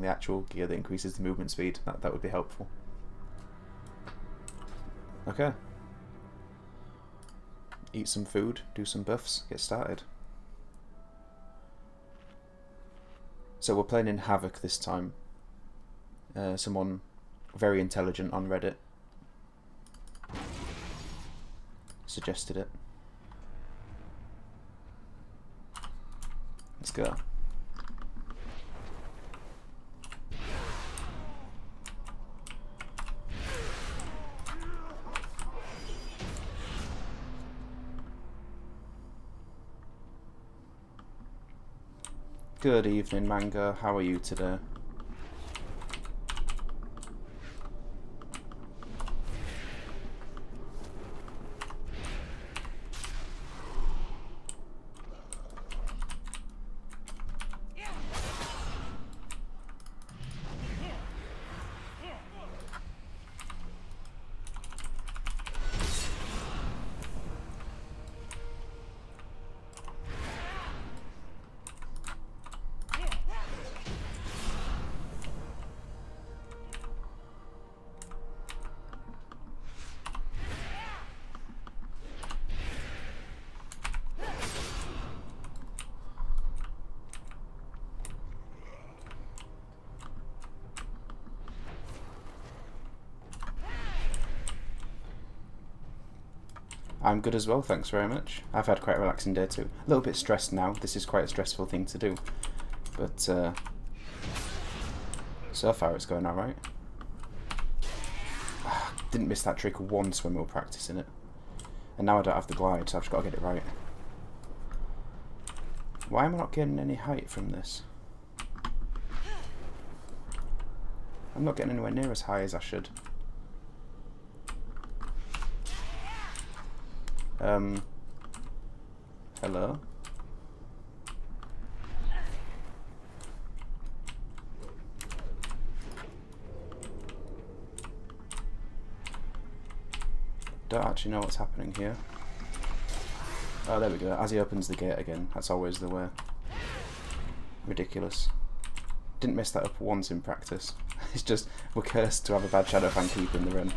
getting the actual gear that increases the movement speed. That would be helpful. Okay. Eat some food, do some buffs, get started. So we're playing in Havoc this time. Someone very intelligent on Reddit suggested it. Let's go. Good evening, Mango. How are you today? I'm good as well, thanks very much. I've had quite a relaxing day too. A little bit stressed now, this is quite a stressful thing to do. But so far it's going alright. Didn't miss that trick once when we were practicing it. And now I don't have the glide, so I've just got to get it right. Why am I not getting any height from this? I'm not getting anywhere near as high as I should. Hello? Don't actually know what's happening here. Oh, there we go. As he opens the gate again, that's always the way. Ridiculous. Didn't miss that up once in practice. It's just, we're cursed to have a bad Shadowfang keep in the run.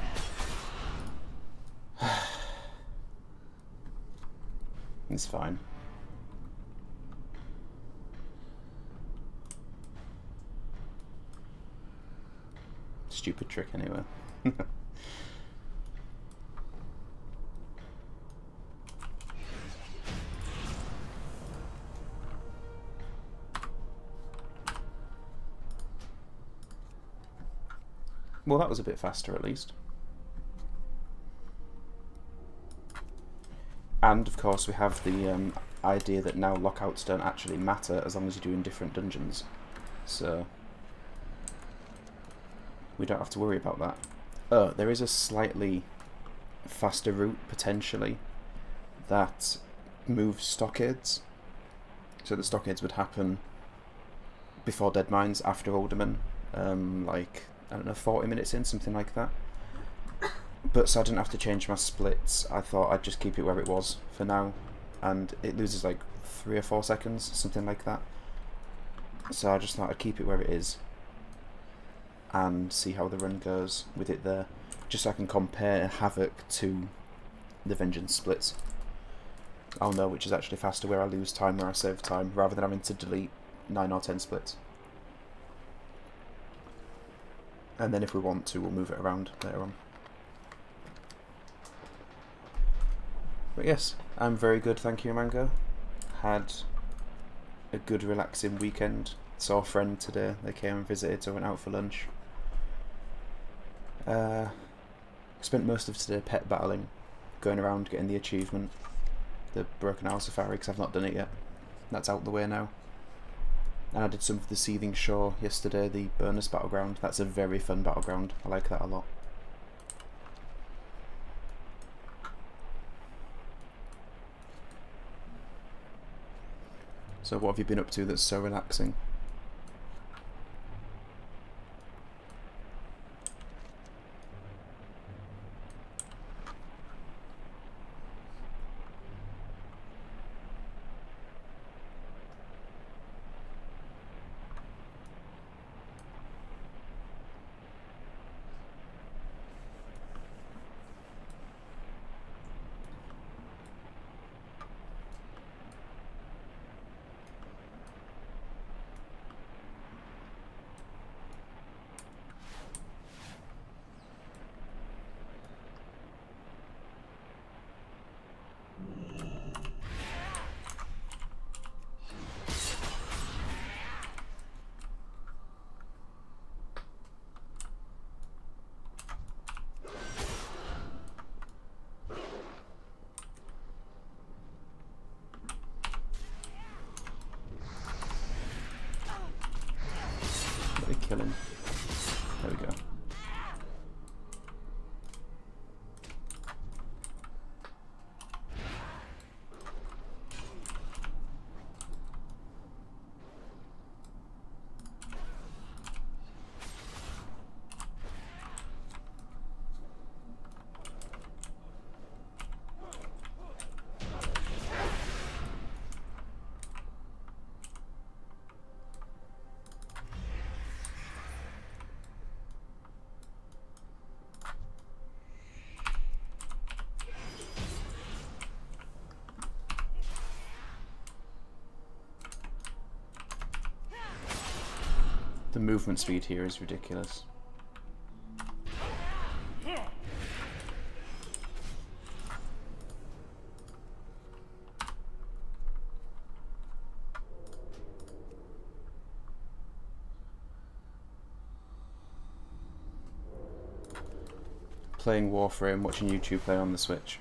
It's fine. Stupid trick anyway. Well, that was a bit faster at least. And of course we have the idea that now lockouts don't actually matter as long as you're doing different dungeons. So we don't have to worry about that. Oh, there is a slightly faster route potentially that moves stockades. So the stockades would happen before Dead Mines, after Alderman, like, I don't know, 40 minutes in, something like that. But so I didn't have to change my splits. I thought I'd just keep it where it was for now, and it loses like 3 or 4 seconds, something like that. So I just thought I'd keep it where it is and see how the run goes with it there, just so I can compare Havoc to the Vengeance splits. I'll know which is actually faster, where I lose time, where I save time, rather than having to delete 9 or 10 splits. And then if we want to, we'll move it around later on. But yes, I'm very good, thank you, Mango. Had a good relaxing weekend. Saw a friend today, they came and visited, so I went out for lunch. Spent most of today pet battling, going around getting the achievement, the Broken Owl Safari, because I've not done it yet. That's out the way now. And I did some of the Seething Shore yesterday, the Burnus Battleground. That's a very fun battleground, I like that a lot. So what have you been up to that's so relaxing? kill him. There we go. The movement speed here is ridiculous. Playing Warframe, watching YouTube play on the Switch.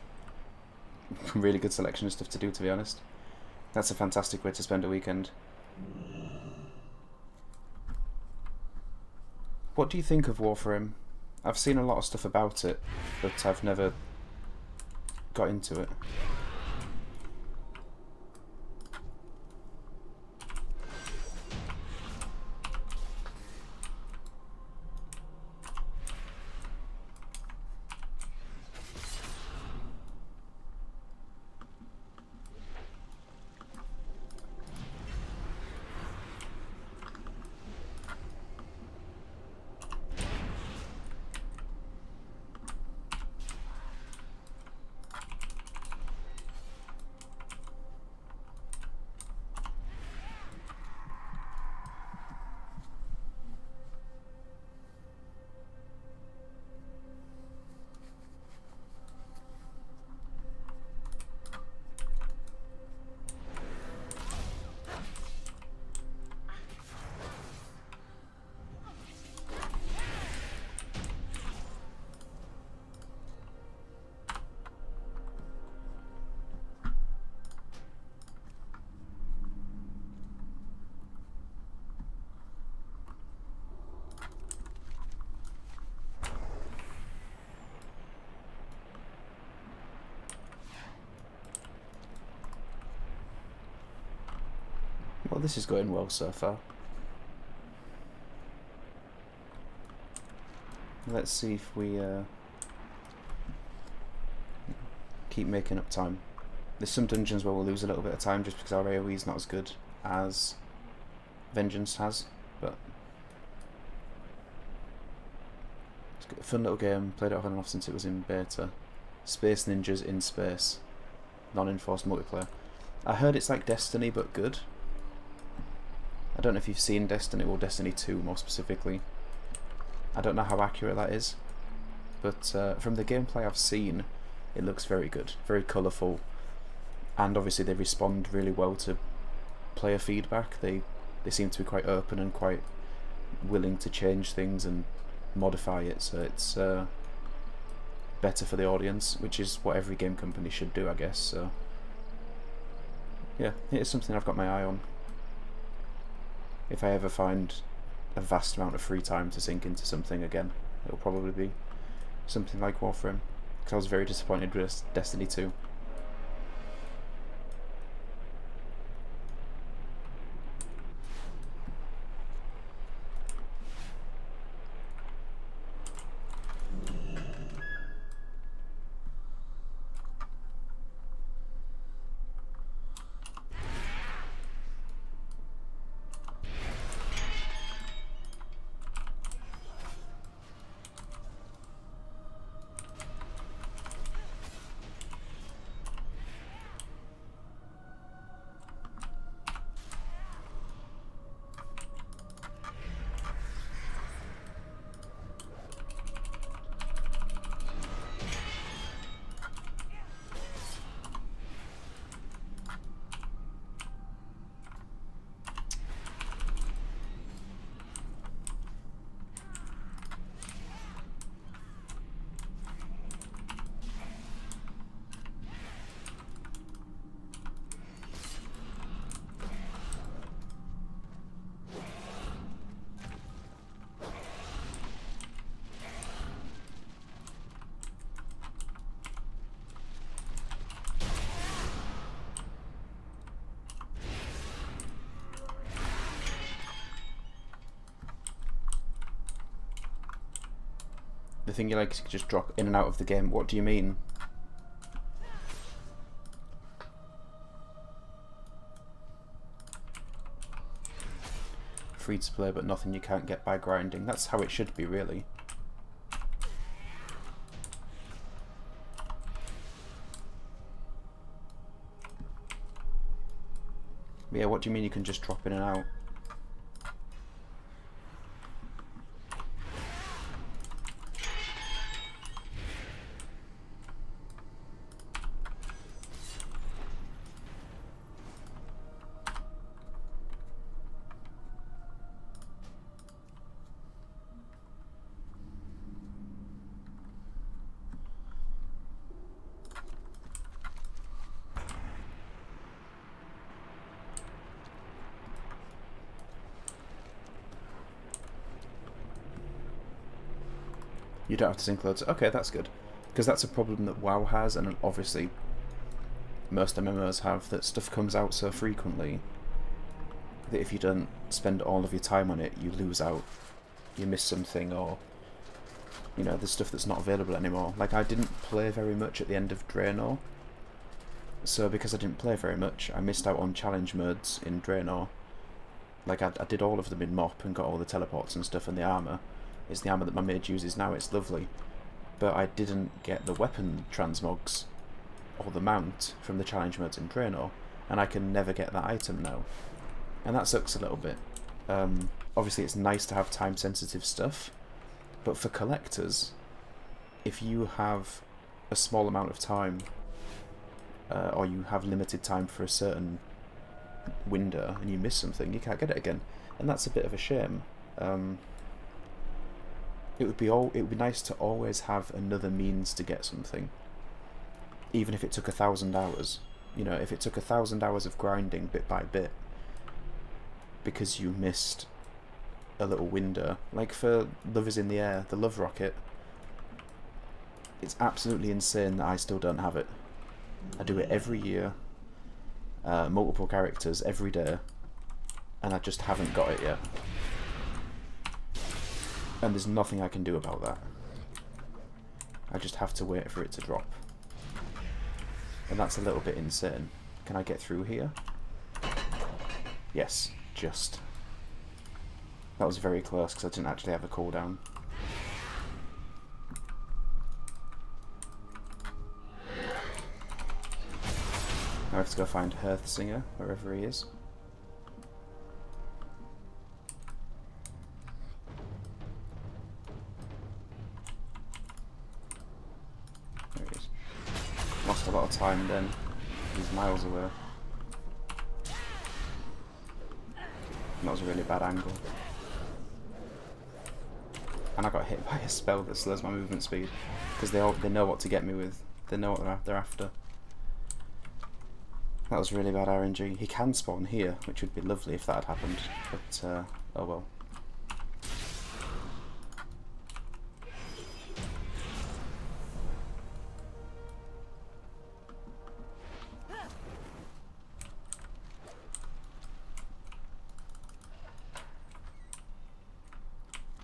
Really good selection of stuff to do, to be honest. That's a fantastic way to spend a weekend. What do you think of Warframe? I've seen a lot of stuff about it, but I've never got into it. Well, this is going well so far. Let's see if we keep making up time. There's some dungeons where we'll lose a little bit of time just because our AoE is not as good as Vengeance has, but it's a fun little game. Played it off and off since it was in beta. Space Ninjas in space, non-enforced multiplayer. I heard it's like Destiny but good. I don't know if you've seen Destiny, or Destiny 2 more specifically. I don't know how accurate that is, but from the gameplay I've seen, it looks very good, very colourful, and obviously they respond really well to player feedback. They seem to be quite open and quite willing to change things and modify it, so it's better for the audience, which is what every game company should do, I guess. So yeah, it is something I've got my eye on. If I ever find a vast amount of free time to sink into something again, it'll probably be something like Warframe, because I was very disappointed with Destiny 2. The thing you like is you can just drop in and out of the game. What do you mean? Free to play, but nothing you can't get by grinding. That's how it should be, really. But yeah, what do you mean you can just drop in and out? You don't have to sync loads. Okay, that's good. Because that's a problem that WoW has, and obviously most MMOs have, that stuff comes out so frequently that if you don't spend all of your time on it, you lose out. You miss something, or, you know, there's stuff that's not available anymore. Like, I didn't play very much at the end of Draenor, so because I didn't play very much, I missed out on challenge modes in Draenor. Like, I did all of them in MoP and got all the teleports and stuff, and the armour. It's the armour that my mage uses now, it's lovely. But I didn't get the weapon transmogs, or the mount, from the challenge modes in Draenor, and I can never get that item now. And that sucks a little bit. Obviously it's nice to have time-sensitive stuff, but for collectors, if you have a small amount of time, or you have limited time for a certain window, and you miss something, you can't get it again. And that's a bit of a shame. It would be nice to always have another means to get something, even if it took 1,000 hours. You know, if it took 1,000 hours of grinding bit by bit because you missed a little window. Like for Love is in the Air, the love rocket, it's absolutely insane that I still don't have it. I do it every year, multiple characters every day, and I just haven't got it yet. And there's nothing I can do about that. I just have to wait for it to drop. And that's a little bit insane. Can I get through here? Yes, just. That was very close because I didn't actually have a cooldown. Now I have to go find Hearthsinger, wherever he is. Lost a lot of time then. He's miles away. And that was a really bad angle. And I got hit by a spell that slows my movement speed. Because they know what to get me with. They know what they're after. That was really bad RNG. He can spawn here, which would be lovely if that had happened. But, oh well.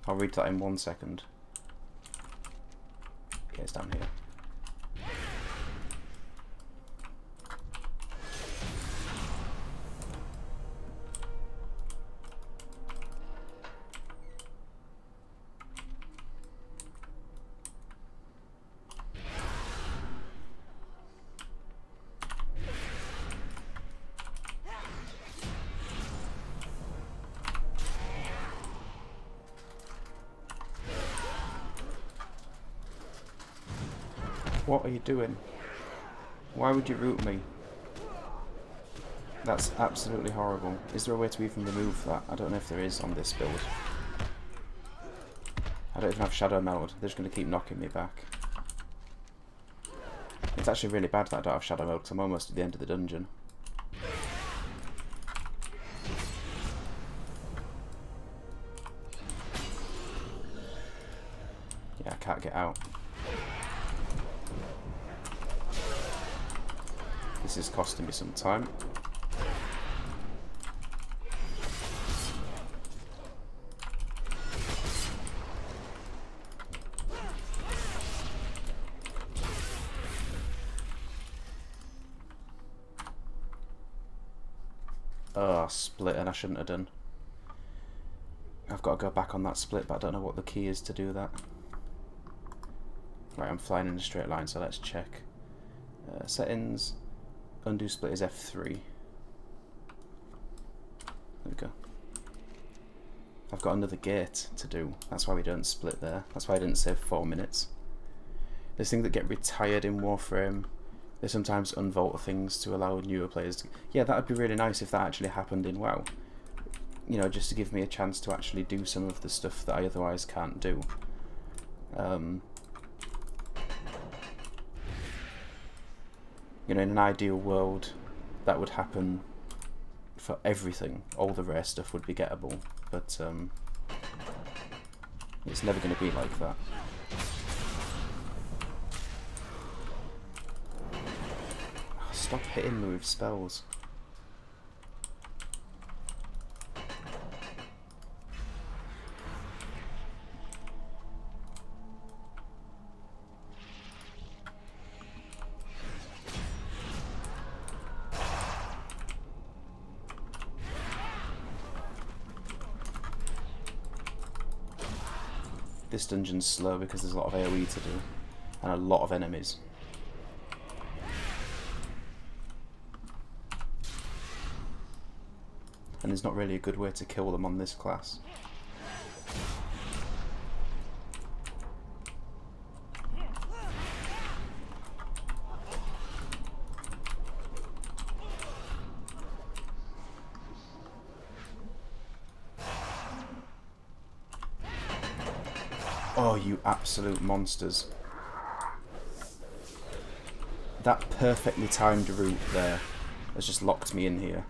I'll read that in 1 second. Okay, it's down here. What are you doing? Why would you root me? That's absolutely horrible. Is there a way to even remove that? I don't know if there is on this build. I don't even have Shadow Meld. They're just going to keep knocking me back. It's actually really bad that I don't have Shadow Meld because I'm almost at the end of the dungeon. Yeah, I can't get out. This is costing me some time. Oh, split, and I shouldn't have done. I've got to go back on that split, but I don't know what the key is to do that. Right, I'm flying in a straight line, so let's check. Settings, undo split is F3. There we go. I've got another gate to do. That's why we don't split there. That's why I didn't save 4 minutes. There's things that get retired in Warframe. They sometimes unvault things to allow newer players to... Yeah, that would be really nice if that actually happened in WoW. You know, just to give me a chance to actually do some of the stuff that I otherwise can't do. You know, in an ideal world, that would happen for everything. All the rare stuff would be gettable, but it's never going to be like that. Stop hitting me with spells. This dungeon's slow because there's a lot of AoE to do and a lot of enemies. And there's not really a good way to kill them on this class. Oh, you absolute monsters. That perfectly timed route there has just locked me in here.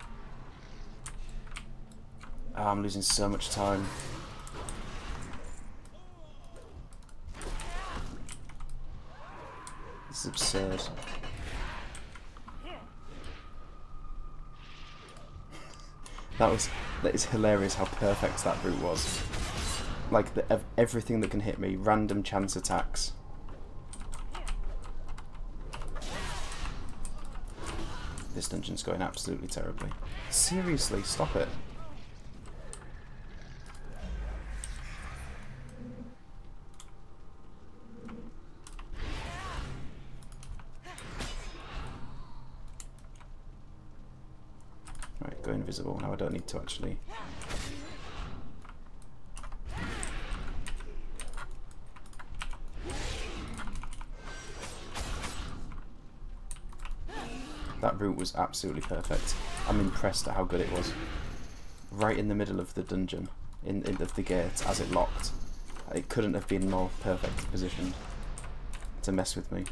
Oh, I'm losing so much time. This is absurd. That is hilarious how perfect that route was. Like, everything that can hit me, random chance attacks. This dungeon's going absolutely terribly. Seriously, stop it. Right, go invisible. Now I don't need to actually... That route was absolutely perfect. I'm impressed at how good it was. Right in the middle of the dungeon, of the gate, as it locked. It couldn't have been more perfectly positioned to mess with me.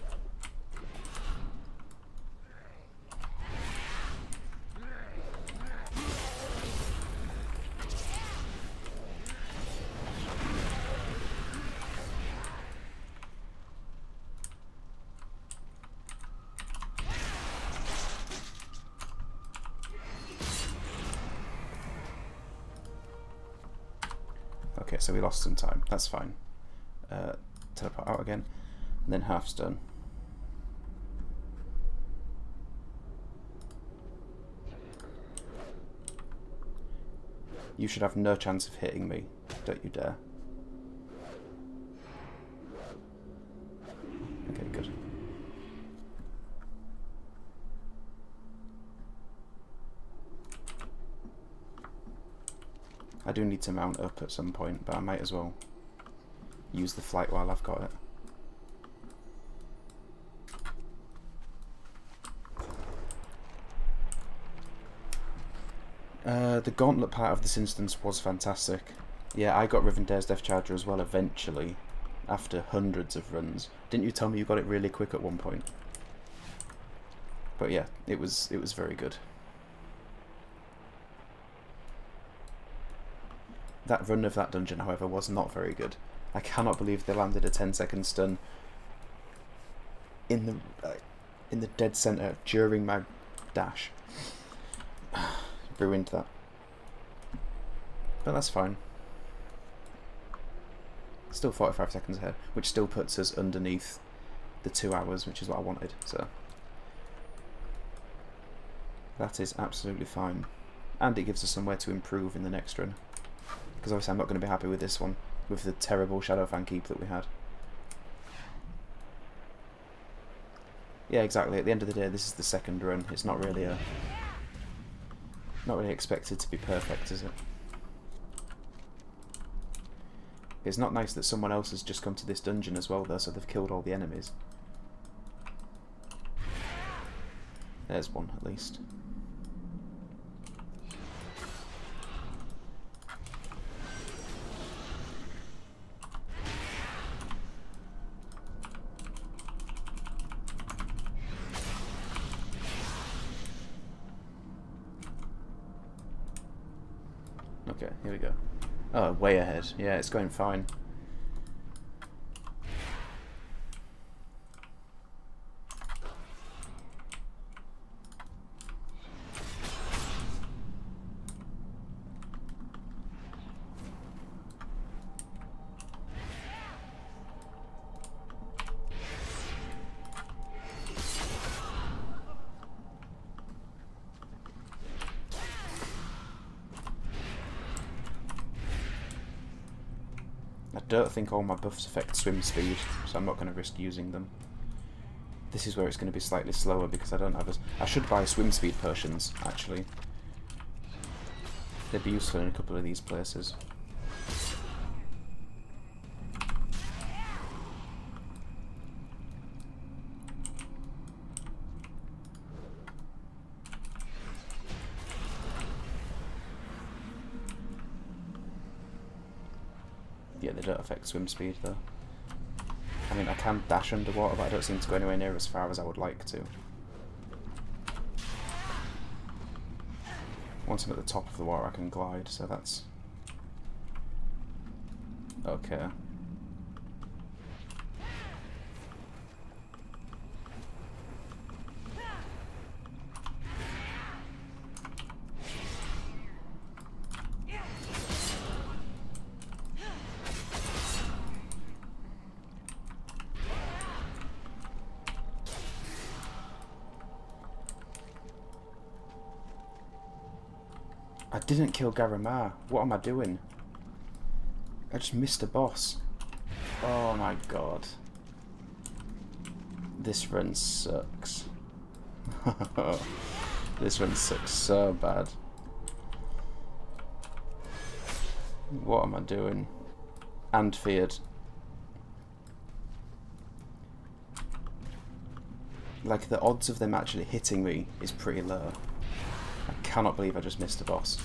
Okay, so we lost some time. That's fine. Teleport out again, and then half's done. You should have no chance of hitting me. Don't you dare. Okay, good. I do need to mount up at some point, but I might as well use the flight while I've got it. The gauntlet part of this instance was fantastic. Yeah, I got Rivendare's Death Charger as well eventually, after hundreds of runs. Didn't you tell me you got it really quick at one point? But yeah, it was very good. That run of that dungeon, however, was not very good. I cannot believe they landed a 10-second stun in the dead center during my dash. Ruined that. But that's fine. Still 45 seconds ahead, which still puts us underneath the 2 hours, which is what I wanted. So that is absolutely fine. And it gives us somewhere to improve in the next run. Because obviously I'm not going to be happy with this one, with the terrible Shadowfang keep that we had. Yeah, exactly. At the end of the day, this is the second run. It's not really not really expected to be perfect, is it? It's not nice that someone else has just come to this dungeon as well, though, so they've killed all the enemies. There's one, at least. Okay, here we go. Oh, way ahead. Yeah, it's going fine. I don't think all my buffs affect swim speed, so I'm not going to risk using them. This is where it's going to be slightly slower because I don't have as... I should buy swim speed potions, actually. They'd be useful in a couple of these places. Yeah, they don't affect swim speed though. I mean, I can dash underwater, but I don't seem to go anywhere near as far as I would like to. Once I'm at the top of the water, I can glide, so that's okay. I didn't kill Garamar. What am I doing? I just missed a boss. Oh my god. This run sucks. This run sucks so bad. What am I doing? And feared. Like, the odds of them actually hitting me is pretty low. I cannot believe I just missed a boss.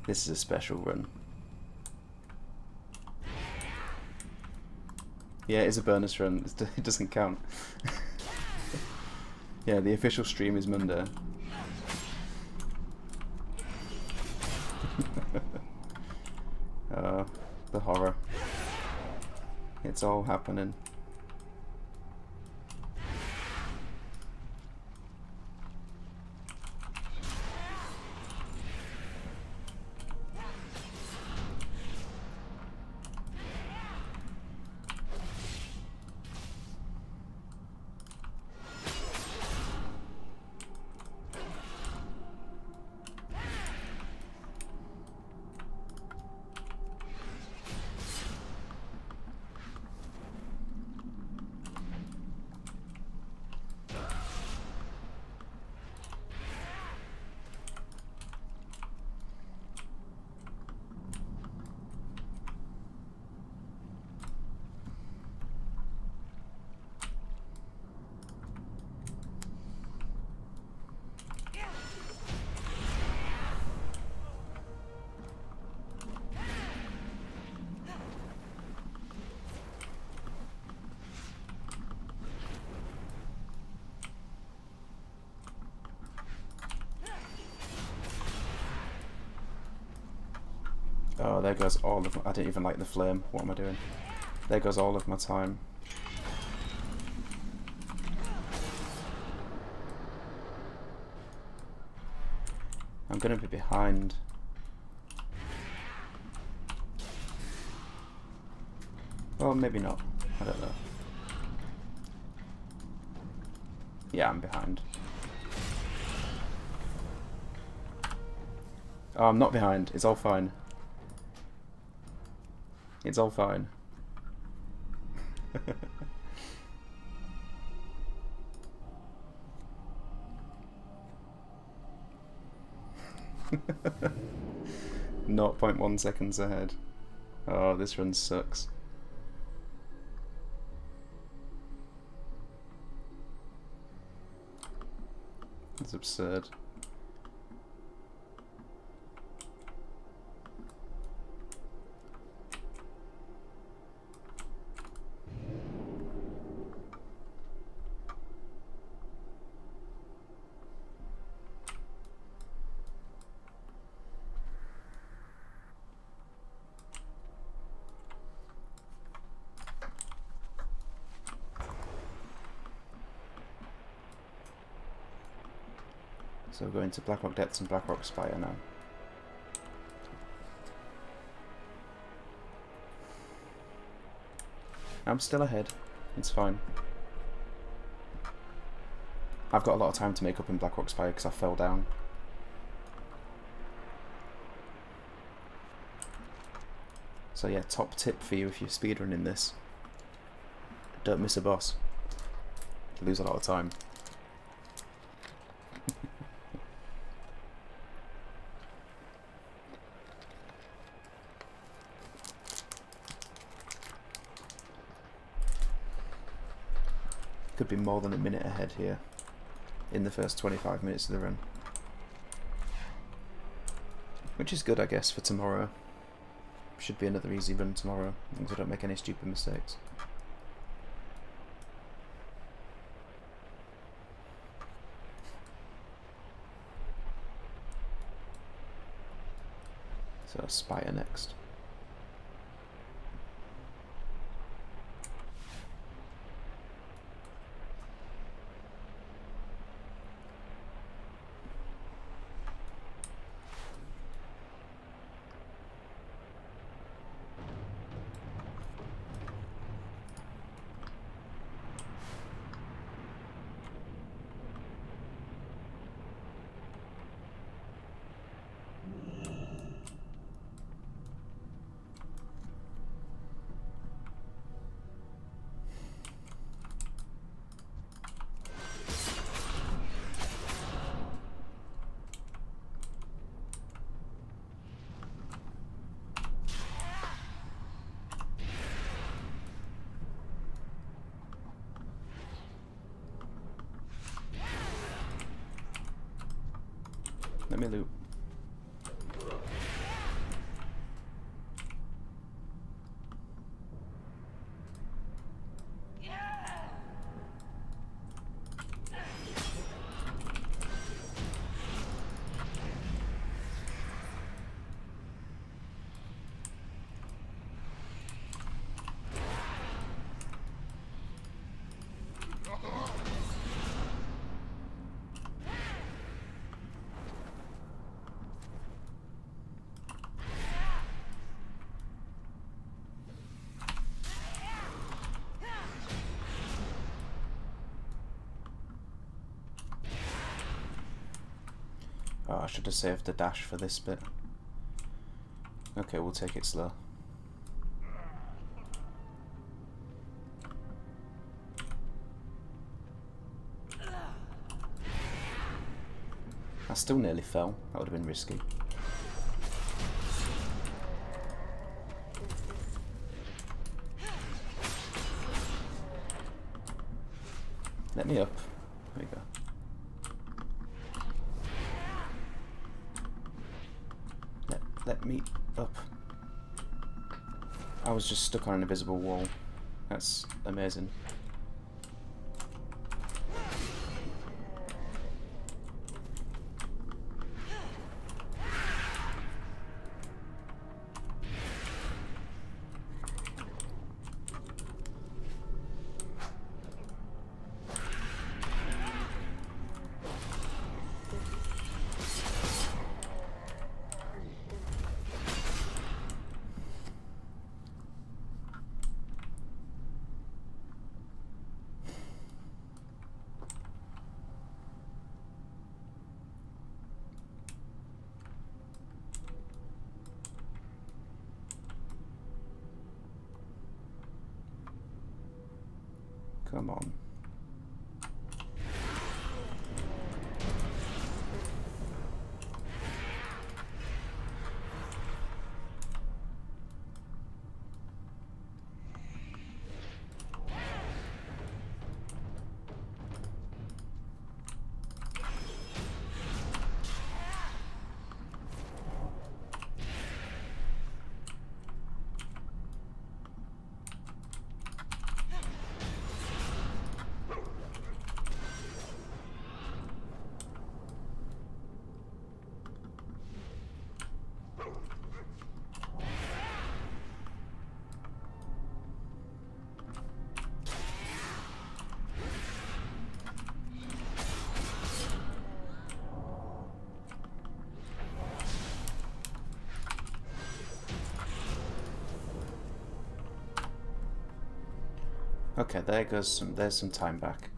This is a special run. Yeah, it is a bonus run. It doesn't count. Yeah, the official stream is Monday. The horror. It's all happening. Oh, there goes all of my... I didn't even like the flame. What am I doing? There goes all of my time. I'm going to be behind. maybe not. I don't know. Yeah, I'm behind. Oh, I'm not behind. It's all fine. It's all fine. Not 0.1 seconds ahead. Oh, this run sucks. It's absurd. So we're going to Blackrock Depths and Blackrock Spire now. I'm still ahead. It's fine. I've got a lot of time to make up in Blackrock Spire because I fell down. So yeah, top tip for you if you're speedrunning this. Don't miss a boss. You lose a lot of time. Could be more than a minute ahead here in the first 25 minutes of the run. Which is good, I guess, for tomorrow. Should be another easy run tomorrow, as long as I don't make any stupid mistakes. So Spire next. Let me loot. Oh, I should have saved the dash for this bit. Okay, we'll take it slow. I still nearly fell. That would have been risky. Let me up. There we go. Let me up. I was just stuck on an invisible wall. That's amazing. Come on. Okay, there's some time back.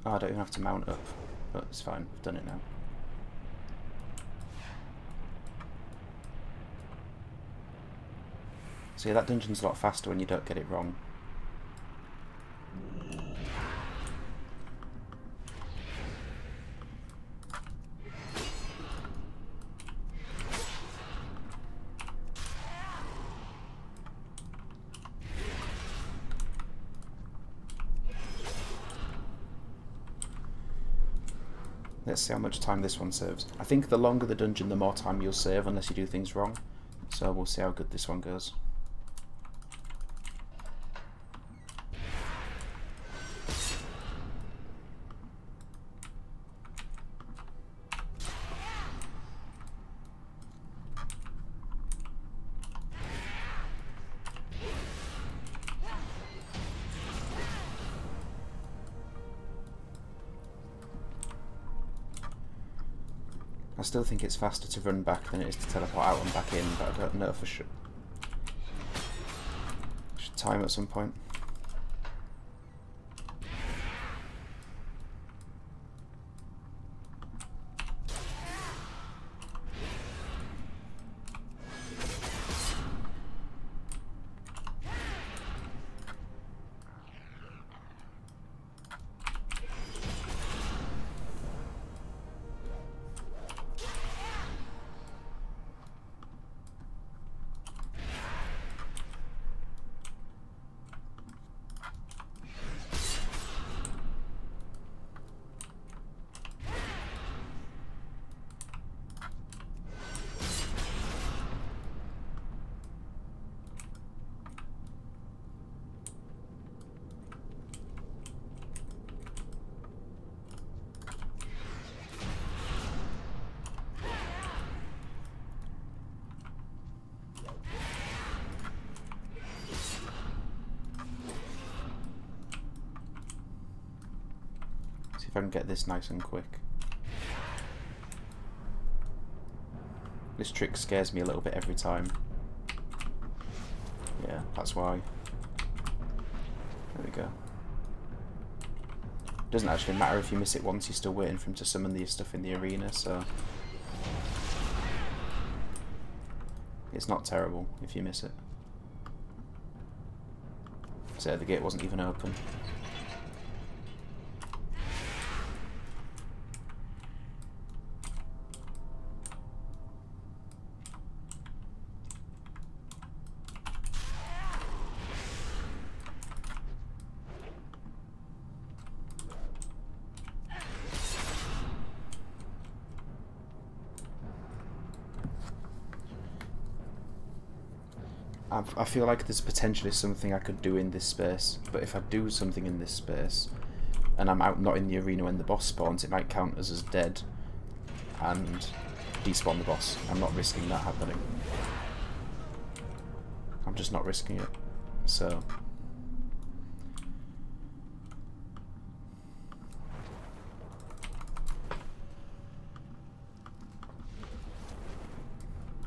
Oh, I don't even have to mount up, but it's fine, I've done it now. See, that dungeon's a lot faster when you don't get it wrong. Let's see how much time this one serves. I think the longer the dungeon, the more time you'll save unless you do things wrong. So we'll see how good this one goes. I still think it's faster to run back than it is to teleport out and back in, but I don't know for sure. Should time at some point. See if I can get this nice and quick. This trick scares me a little bit every time. Yeah, that's why. There we go. Doesn't actually matter if you miss it once, you're still waiting for him to summon the stuff in the arena, so it's not terrible if you miss it. So the gate wasn't even open. I feel like there's potentially something I could do in this space, but if I do something in this space and I'm out not in the arena when the boss spawns, it might count as dead and despawn the boss. I'm not risking that happening. I'm just not risking it. So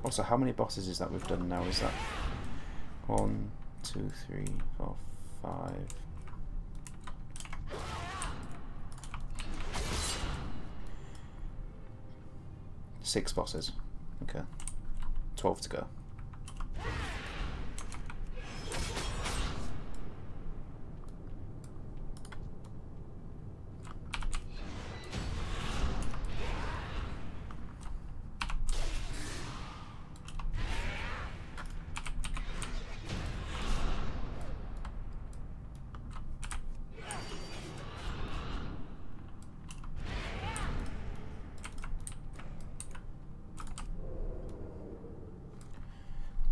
also, how many bosses is that we've done now? Is that 1, 2, 3, 4, 5. 6 bosses. Okay. 12 to go.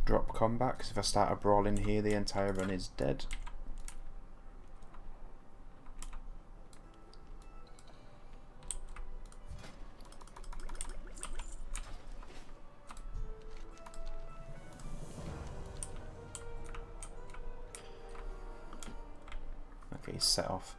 Drop combat, because if I start a brawl in here, the entire run is dead. Okay, he's set off.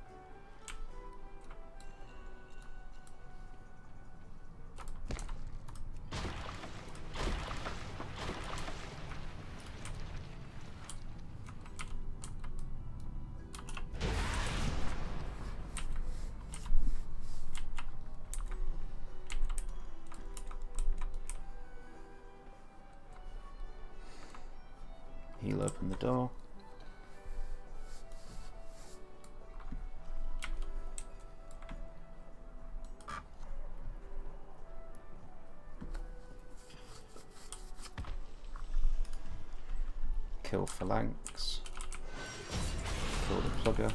He'll open the door. Kill phalanx. Kill the plugger.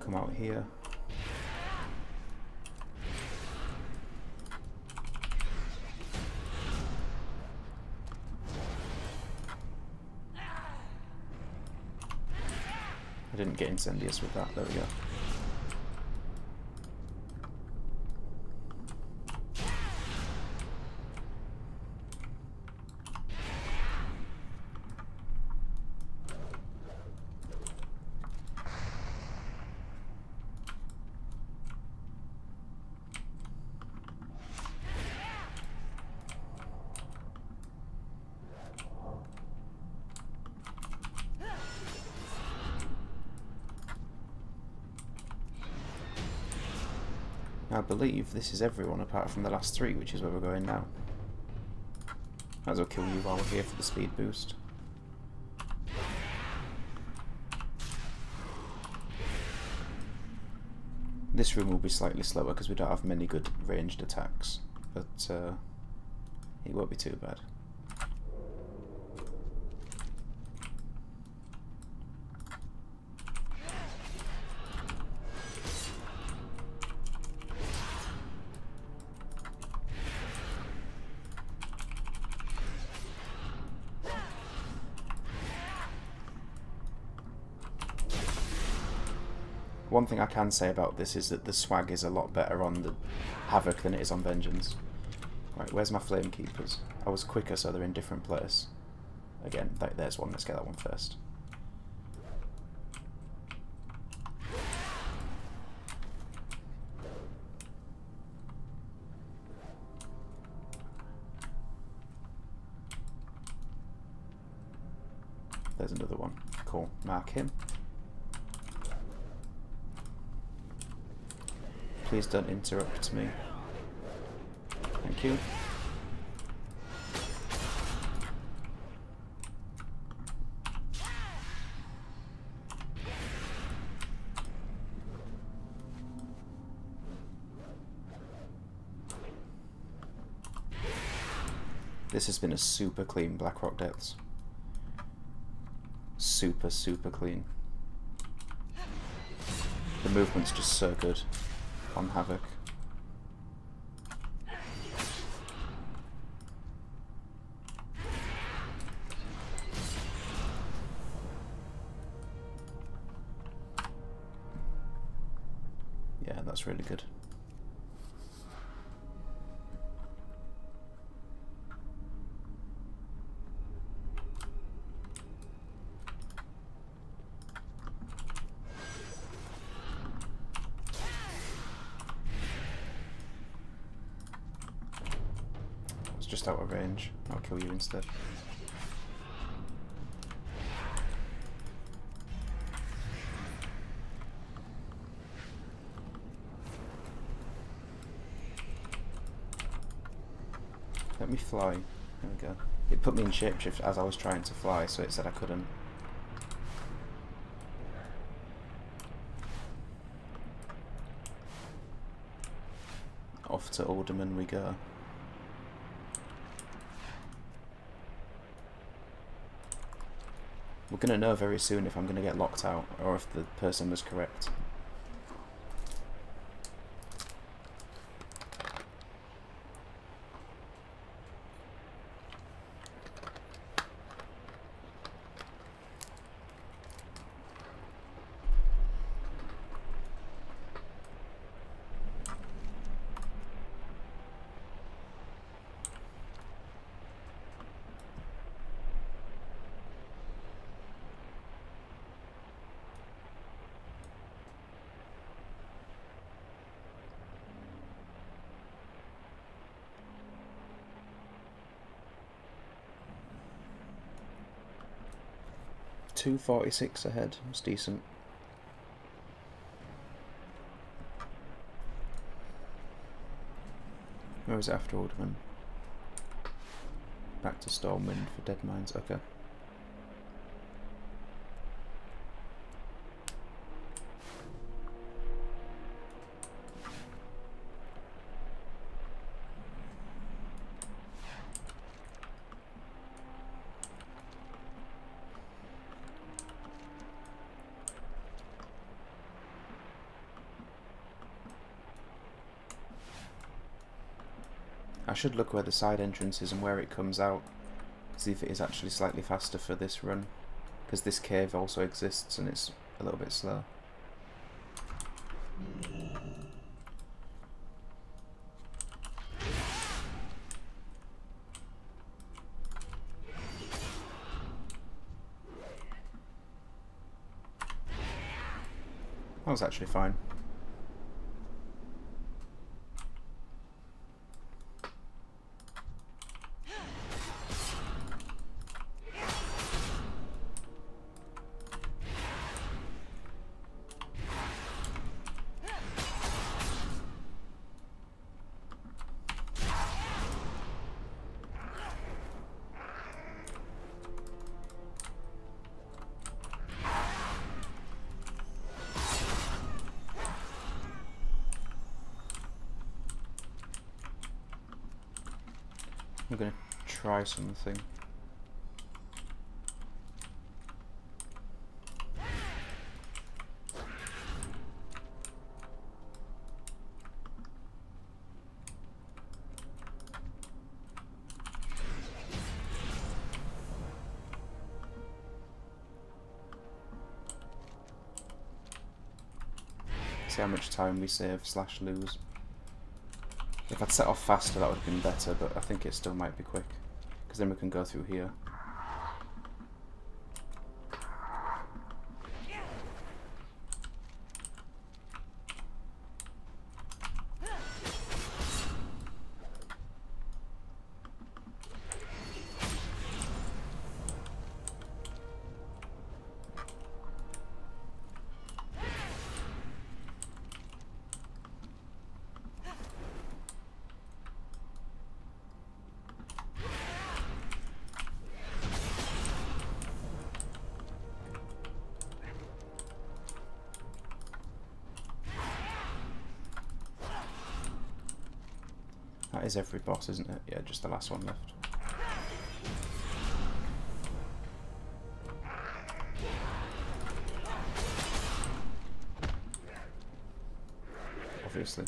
Come out here. I didn't get incendious with that, there we go. I believe this is everyone apart from the last three, which is where we're going now. Might as well kill you while we're here for the speed boost. This room will be slightly slower because we don't have many good ranged attacks, but it won't be too bad. One thing I can say about this is that the swag is a lot better on the Havoc than it is on Vengeance. Right, where's my Flame Keepers? I was quicker, so they're in different place. Again, there's one. Let's get that one first. There's another one. Cool. Mark him. Please don't interrupt me. Thank you. This has been a super clean Blackrock Depths. Super, super clean. The movement's just so good on Havoc. Yeah, that's really good. Just out of range. I'll kill you instead. let me fly. There we go. It put me in shapeshift as I was trying to fly, so it said I couldn't. Off to Alderman we go. We're going to know very soon if I'm going to get locked out, or if the person was correct. $2.46 ahead. It's decent. Where was it after Alderman? Back to Stormwind for Dead Mines. Okay. I should look where the side entrance is and where it comes out, see if it is actually slightly faster for this run, because this cave also exists and it's a little bit slow. That was actually fine. I'm gonna try something. See how much time we save / lose. If I'd set off faster, that would have been better, but I think it still might be quick, because then we can go through here. That is every boss, isn't it? Yeah, just the last one left. Obviously.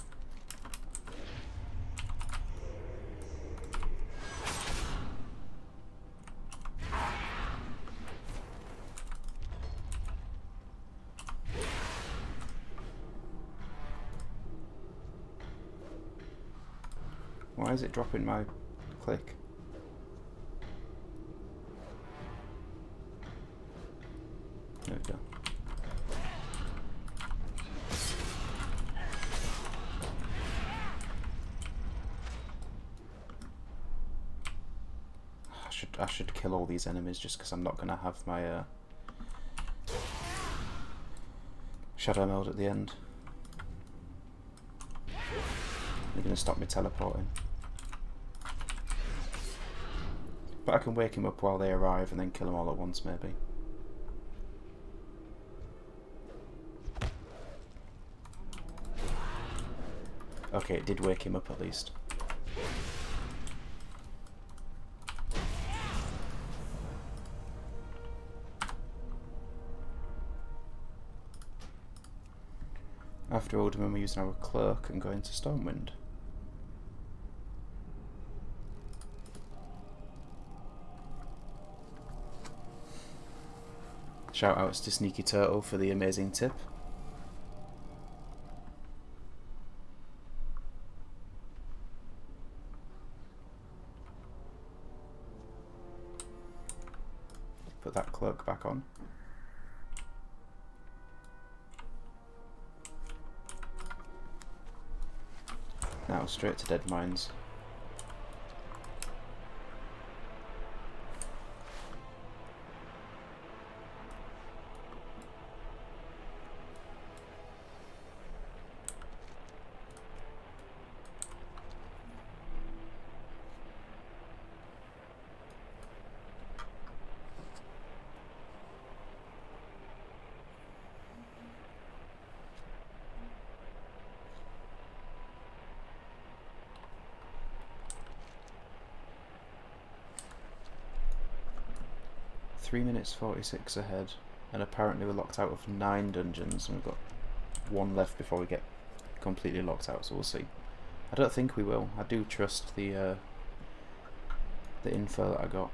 Why is it dropping my click? There we go. I should kill all these enemies just because I'm not going to have my shadow mode at the end. They're going to stop me teleporting. But I can wake him up while they arrive and then kill them all at once, maybe. Okay, it did wake him up at least. After Alderman, we're using our cloak and going to Stormwind. Shout outs to Sneaky Turtle for the amazing tip. Put that cloak back on. Now straight to Dead Mines. Three minutes 46 ahead, and apparently we're locked out of 9 dungeons, and we've got 1 left before we get completely locked out, so we'll see. I don't think we will. I do trust the info that I got.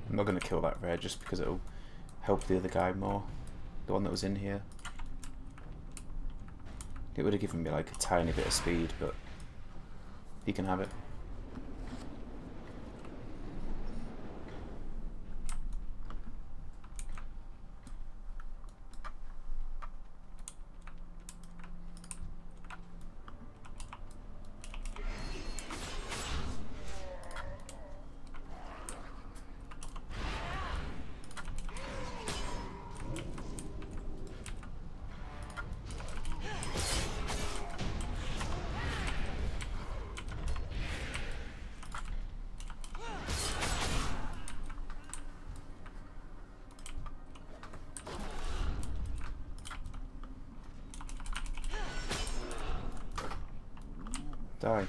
I'm not going to kill that rare just because it'll help the other guy more, the one that was in here. It would have given me like a tiny bit of speed, but he can have it. Die.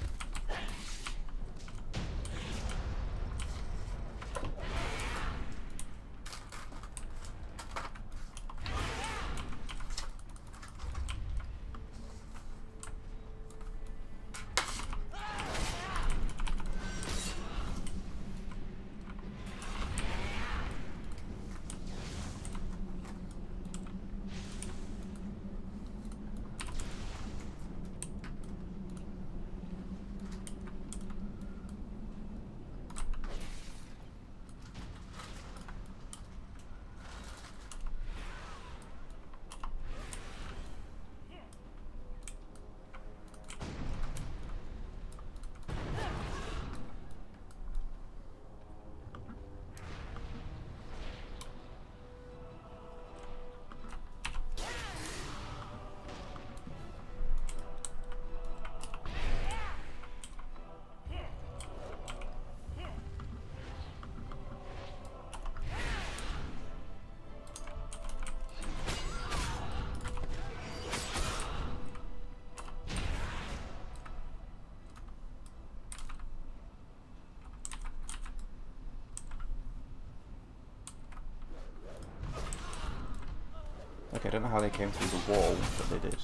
Okay, I don't know how they came through the wall, but they did.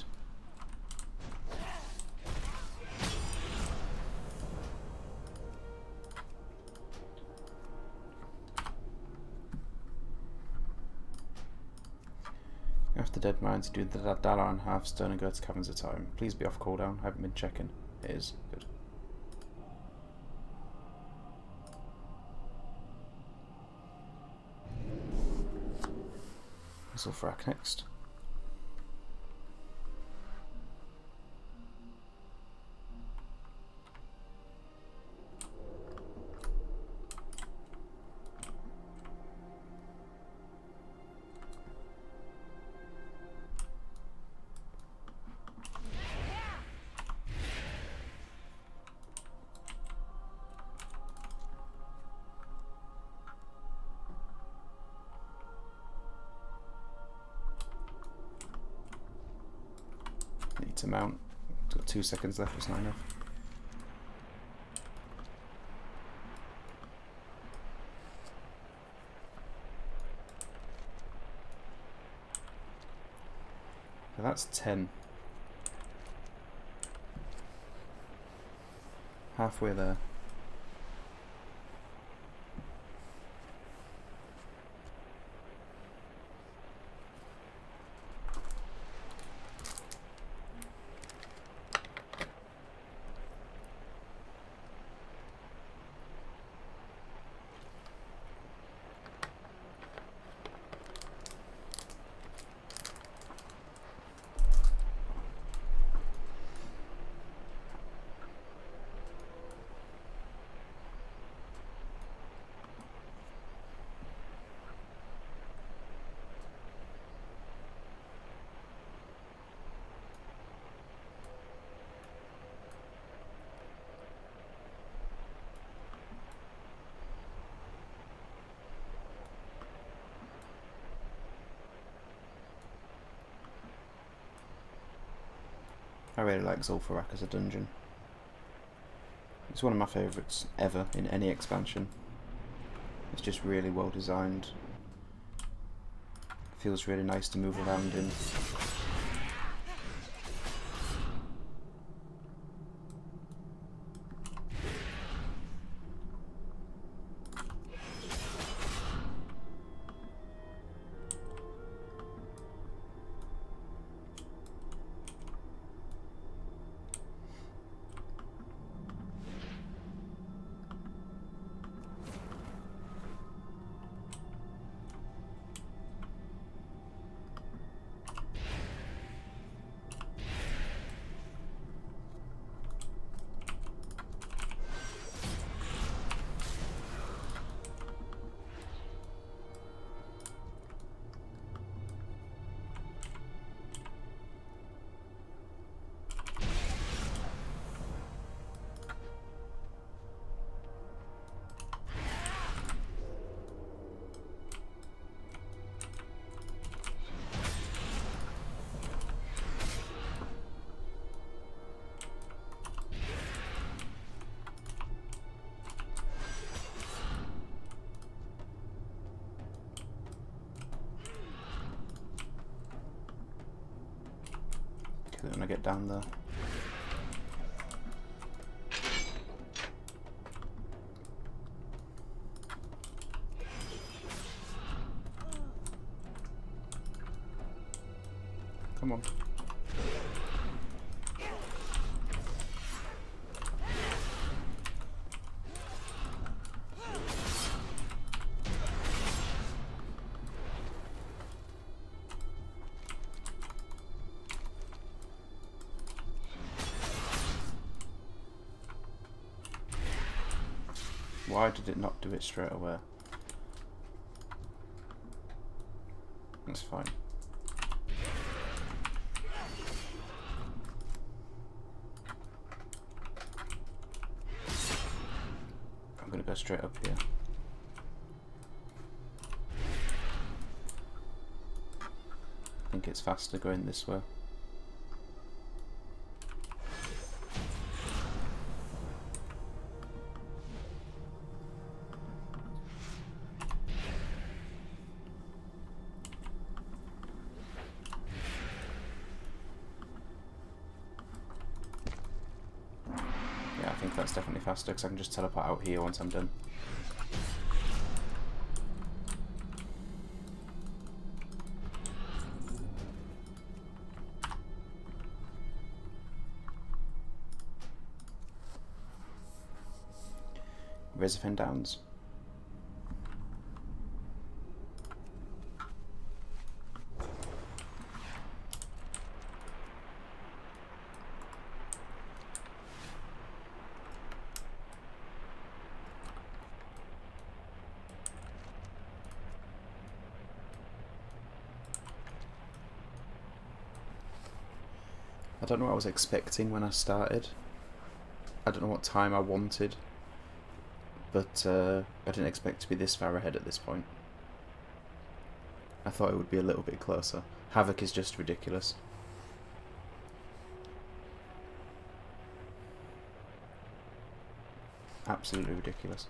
After dead mines, do the Dala and half stone and go to caverns at a time. Please be off cooldown. I haven't been checking. It is. Good. Zul'Farrak next. Need to mount. Got 2 seconds left, it's not enough. So that's 10. Halfway there. I really like Zul'Farrak as a dungeon. It's one of my favourites ever in any expansion. It's just really well designed. Feels really nice to move around in. When I get down there. Come on. Why did it not do it straight away? That's fine. I'm gonna go straight up here. I think it's faster going this way. that's definitely faster because I can just teleport out here once I'm done. Reservoir Downs. I don't know what I was expecting when I started. I don't know what time I wanted, but I didn't expect to be this far ahead at this point. I thought it would be a little bit closer. Havoc is just ridiculous. Absolutely ridiculous.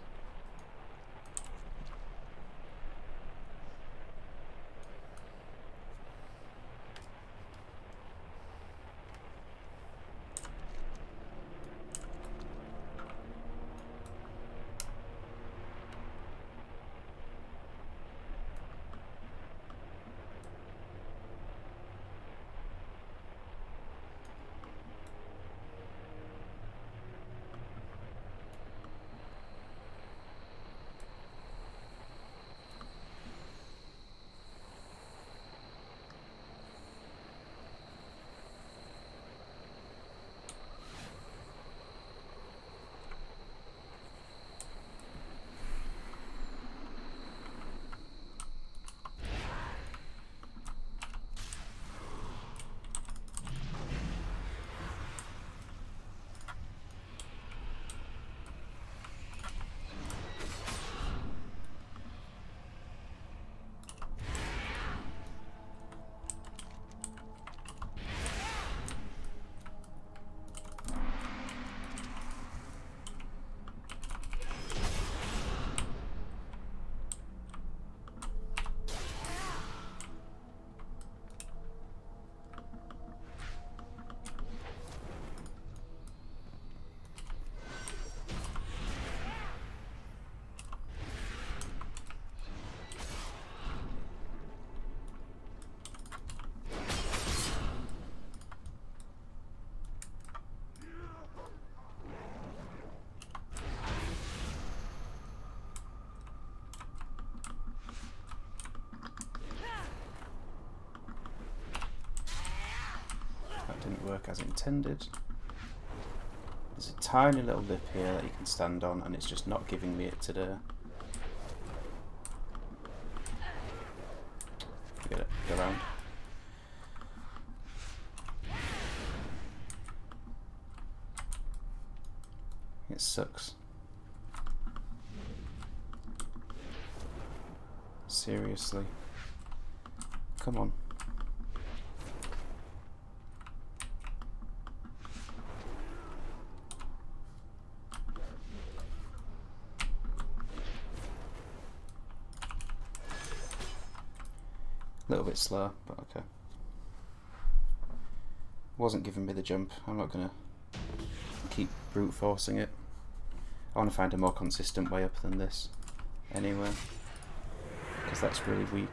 Didn't work as intended. There's a tiny little lip here that you can stand on, and it's just not giving me it today. Forget it. Go around. It sucks. Seriously. Come on. A little bit slow, but okay. Wasn't giving me the jump. I'm not gonna keep brute forcing it. I want to find a more consistent way up than this anyway, because that's really weak.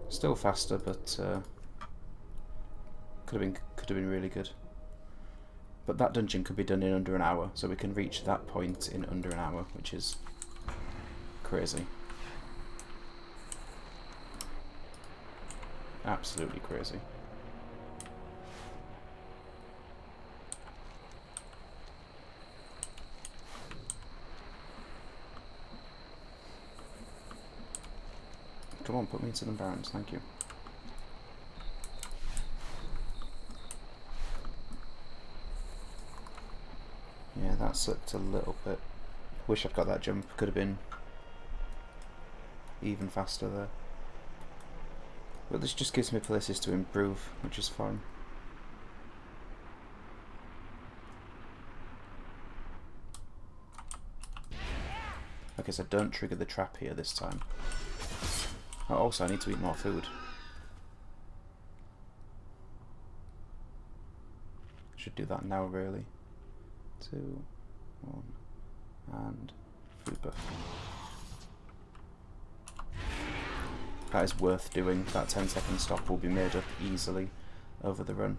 Still faster, but could have been really good. But that dungeon could be done in under an hour, so we can reach that point in under an hour, which is crazy. Absolutely crazy. Come on, put me into the barrens, thank you. Yeah, that sucked a little bit. Wish I'd got that jump, could have been even faster there. But this just gives me places to improve, which is fine. Okay, so don't trigger the trap here this time. Oh, also, I need to eat more food. Should do that now, really. 2, 1, and food buff. That is worth doing. That 10-second stop will be made up easily over the run.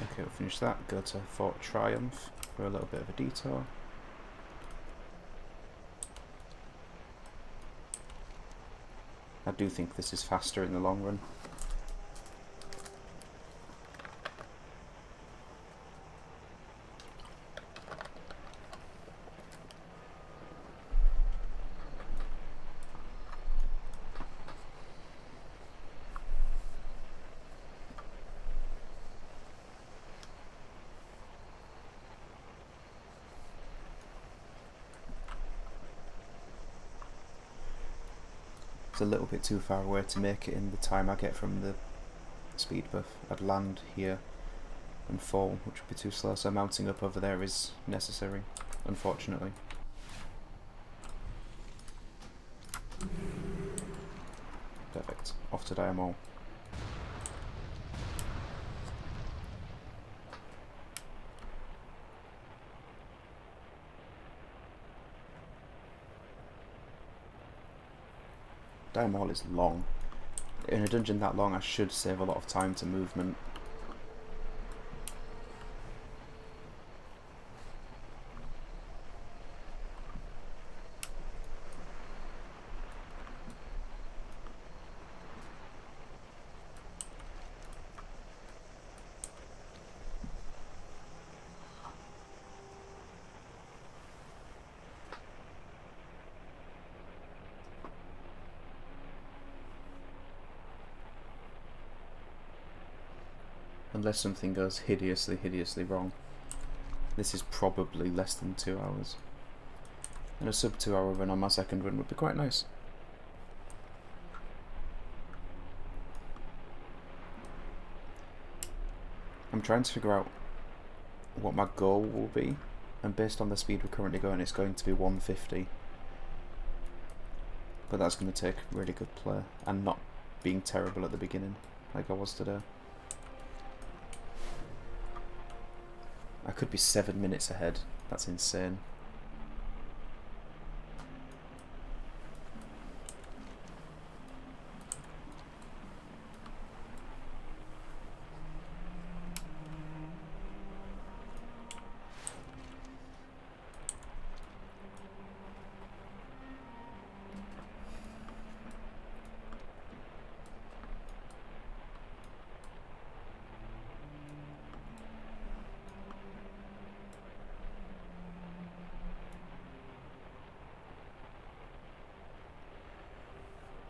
Okay, we'll finish that, go to Fort Triumph for a little bit of a detour. I do think this is faster in the long run. It's a little bit too far away to make it in the time I get from the speed buff. I'd land here and fall, which would be too slow, so mounting up over there is necessary, unfortunately. Perfect. Off to Diamol. Diamol is long. In a dungeon that long, I should save a lot of time to movement. Unless something goes hideously wrong. This is probably less than 2 hours. And a sub 2 hour run on my second run would be quite nice. I'm trying to figure out what my goal will be, and based on the speed we're currently going, it's going to be 150. But that's going to take really good play, and not being terrible at the beginning, like I was today. I could be 7 minutes ahead. That's insane.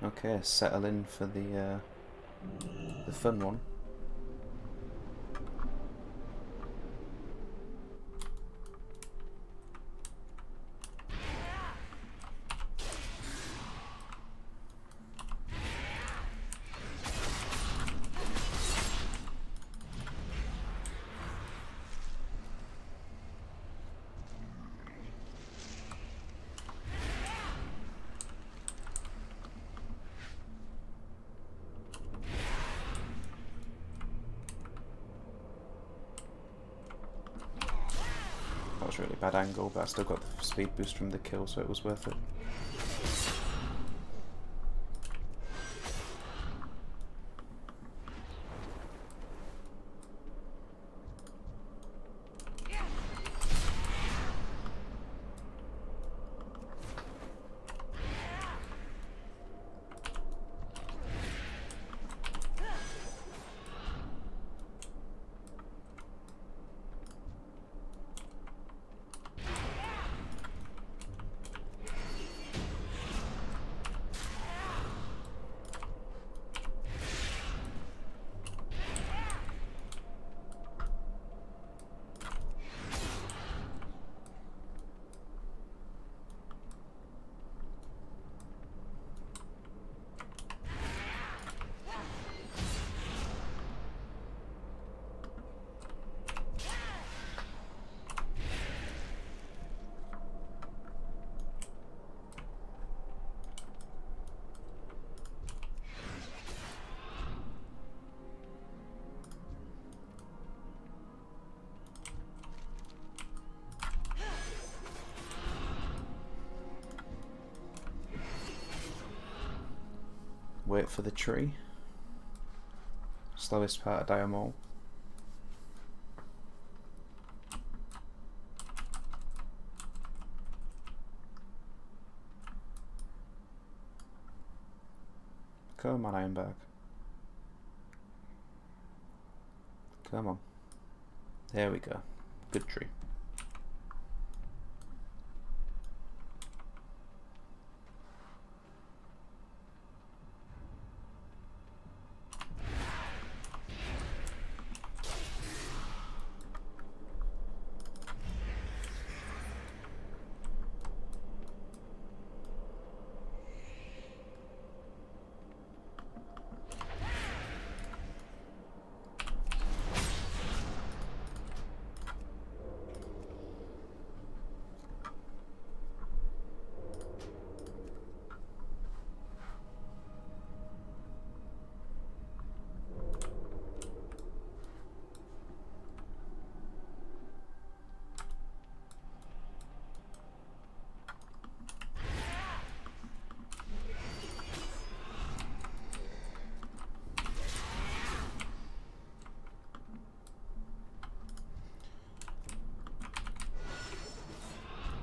Okay, settle in for the fun one. was a really bad angle, but I still got the speed boost from the kill, so it was worth it. Wait for the tree. Slowest part of Diamol. Come on, Ironbark. Come on. There we go. Good tree.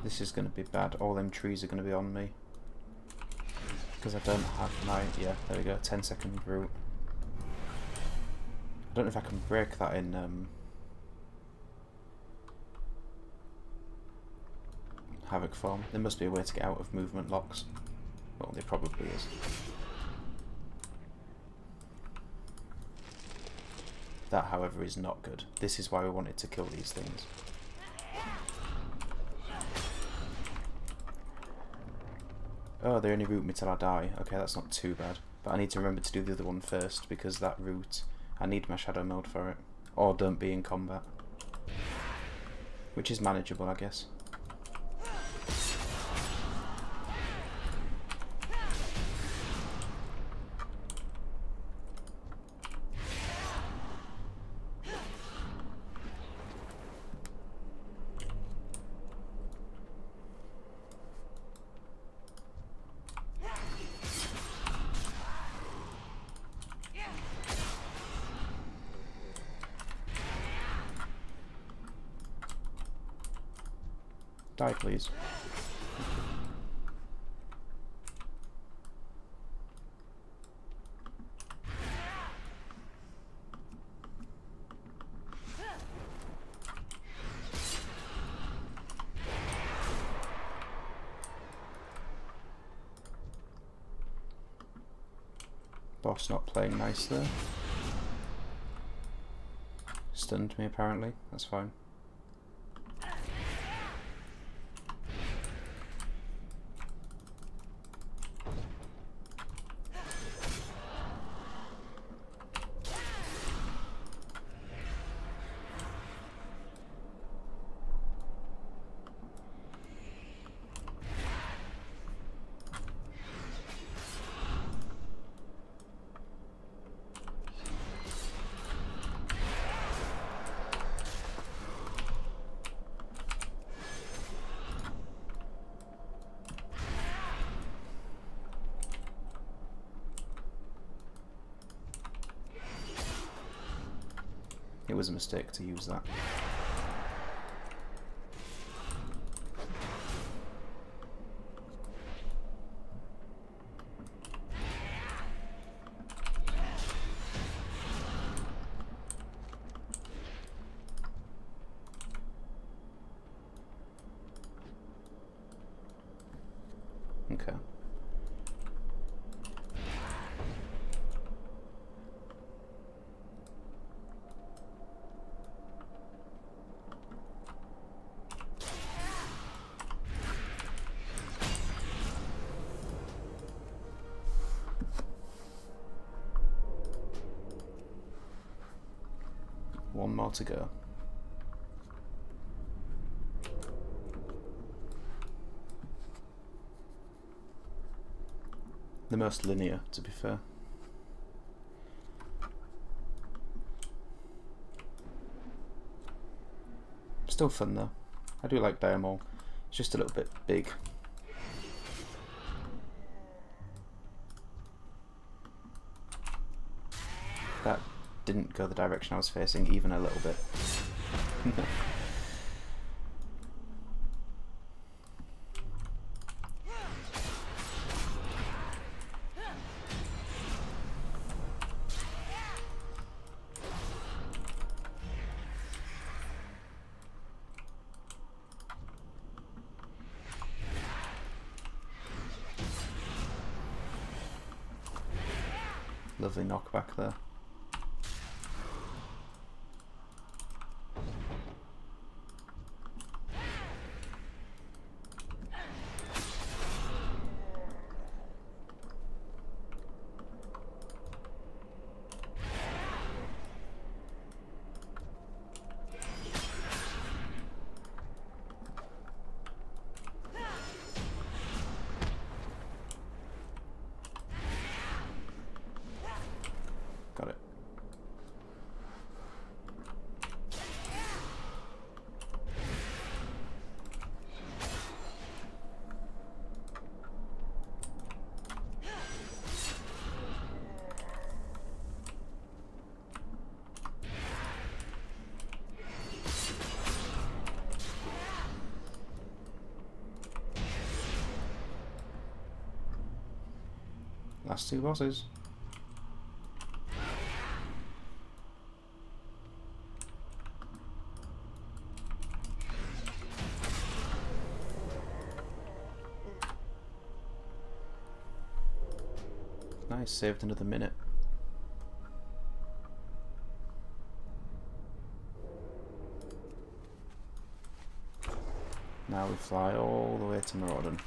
This is going to be bad. All them trees are going to be on me. Because I don't have my... Yeah, there we go. 10-second route. I don't know if I can break that in Havoc form. There must be a way to get out of movement locks. Well, there probably is. That, however, is not good. This is why we wanted to kill these things. Oh, they only root me till I die. Okay, that's not too bad. But I need to remember to do the other one first, because that route, I need my shadow mode for it. Or don't be in combat. Which is manageable, I guess. Die, please. Boss not playing nice there. Stunned me apparently, that's fine. It was a mistake to use that. Okay. One more to go. The most linear, to be fair. Still fun though. I do like Diamol. It's just a little bit big. That didn't go the direction I was facing even a little bit. Lovely knockback there. Got it. Last two bosses. Nice, saved another minute. Now we fly all the way to Maraudon.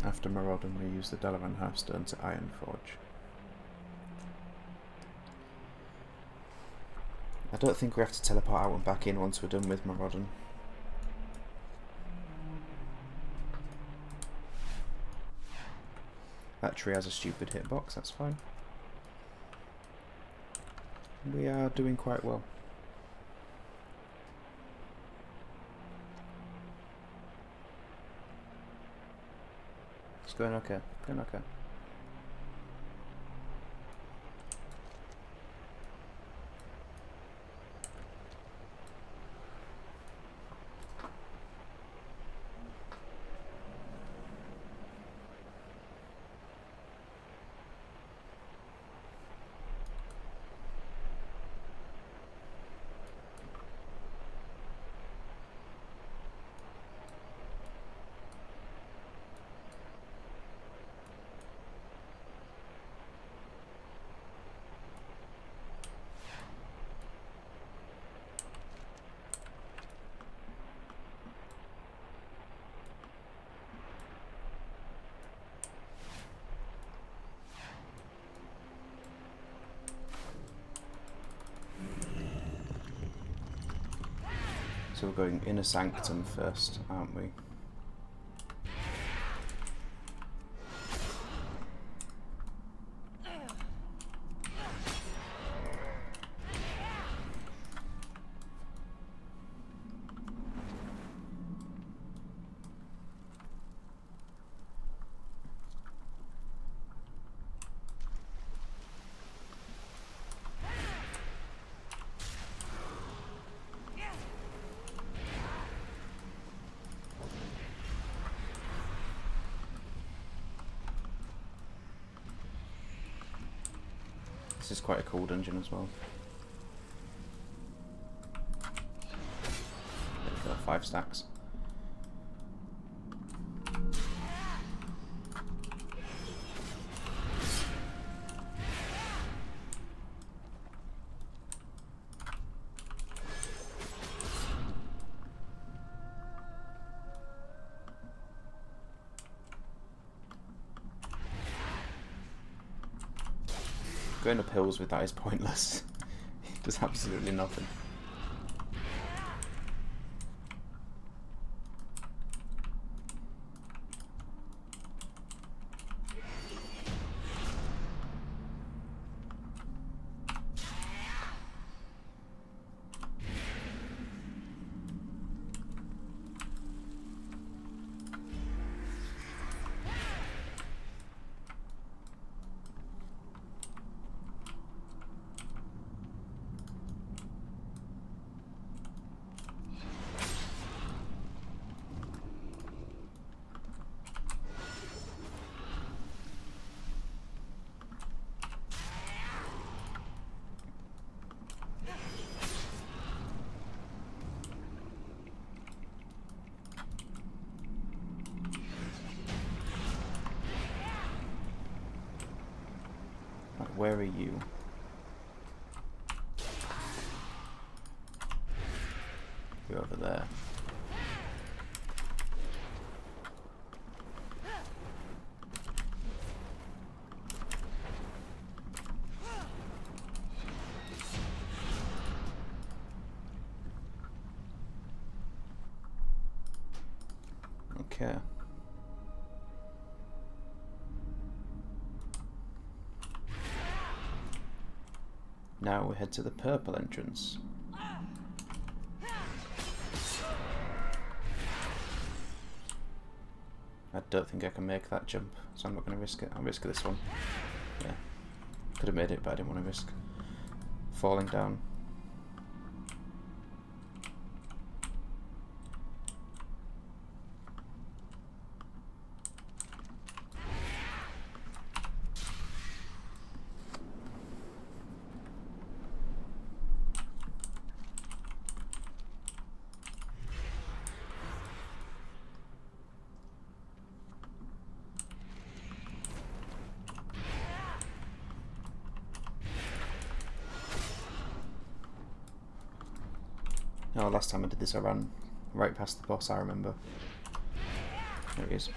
After Maraudon, we use the Dalaran Hearthstone to Ironforge. I don't think we have to teleport out and back in once we're done with Maraudon. That tree has a stupid hitbox, that's fine. We are doing quite well. It's going okay, going okay. So we're going Inner Sanctum first, aren't we? This is quite a cool dungeon as well. There we go, 5 stacks. Going up hills with that is pointless. It does absolutely nothing. Where are you? You're over there. Okay. Now we head to the purple entrance. I don't think I can make that jump, so I'm not going to risk it. I'll risk this one. Yeah. Could have made it, but I didn't want to risk falling down. Oh, last time I did this I ran right past the boss, I remember. There he is.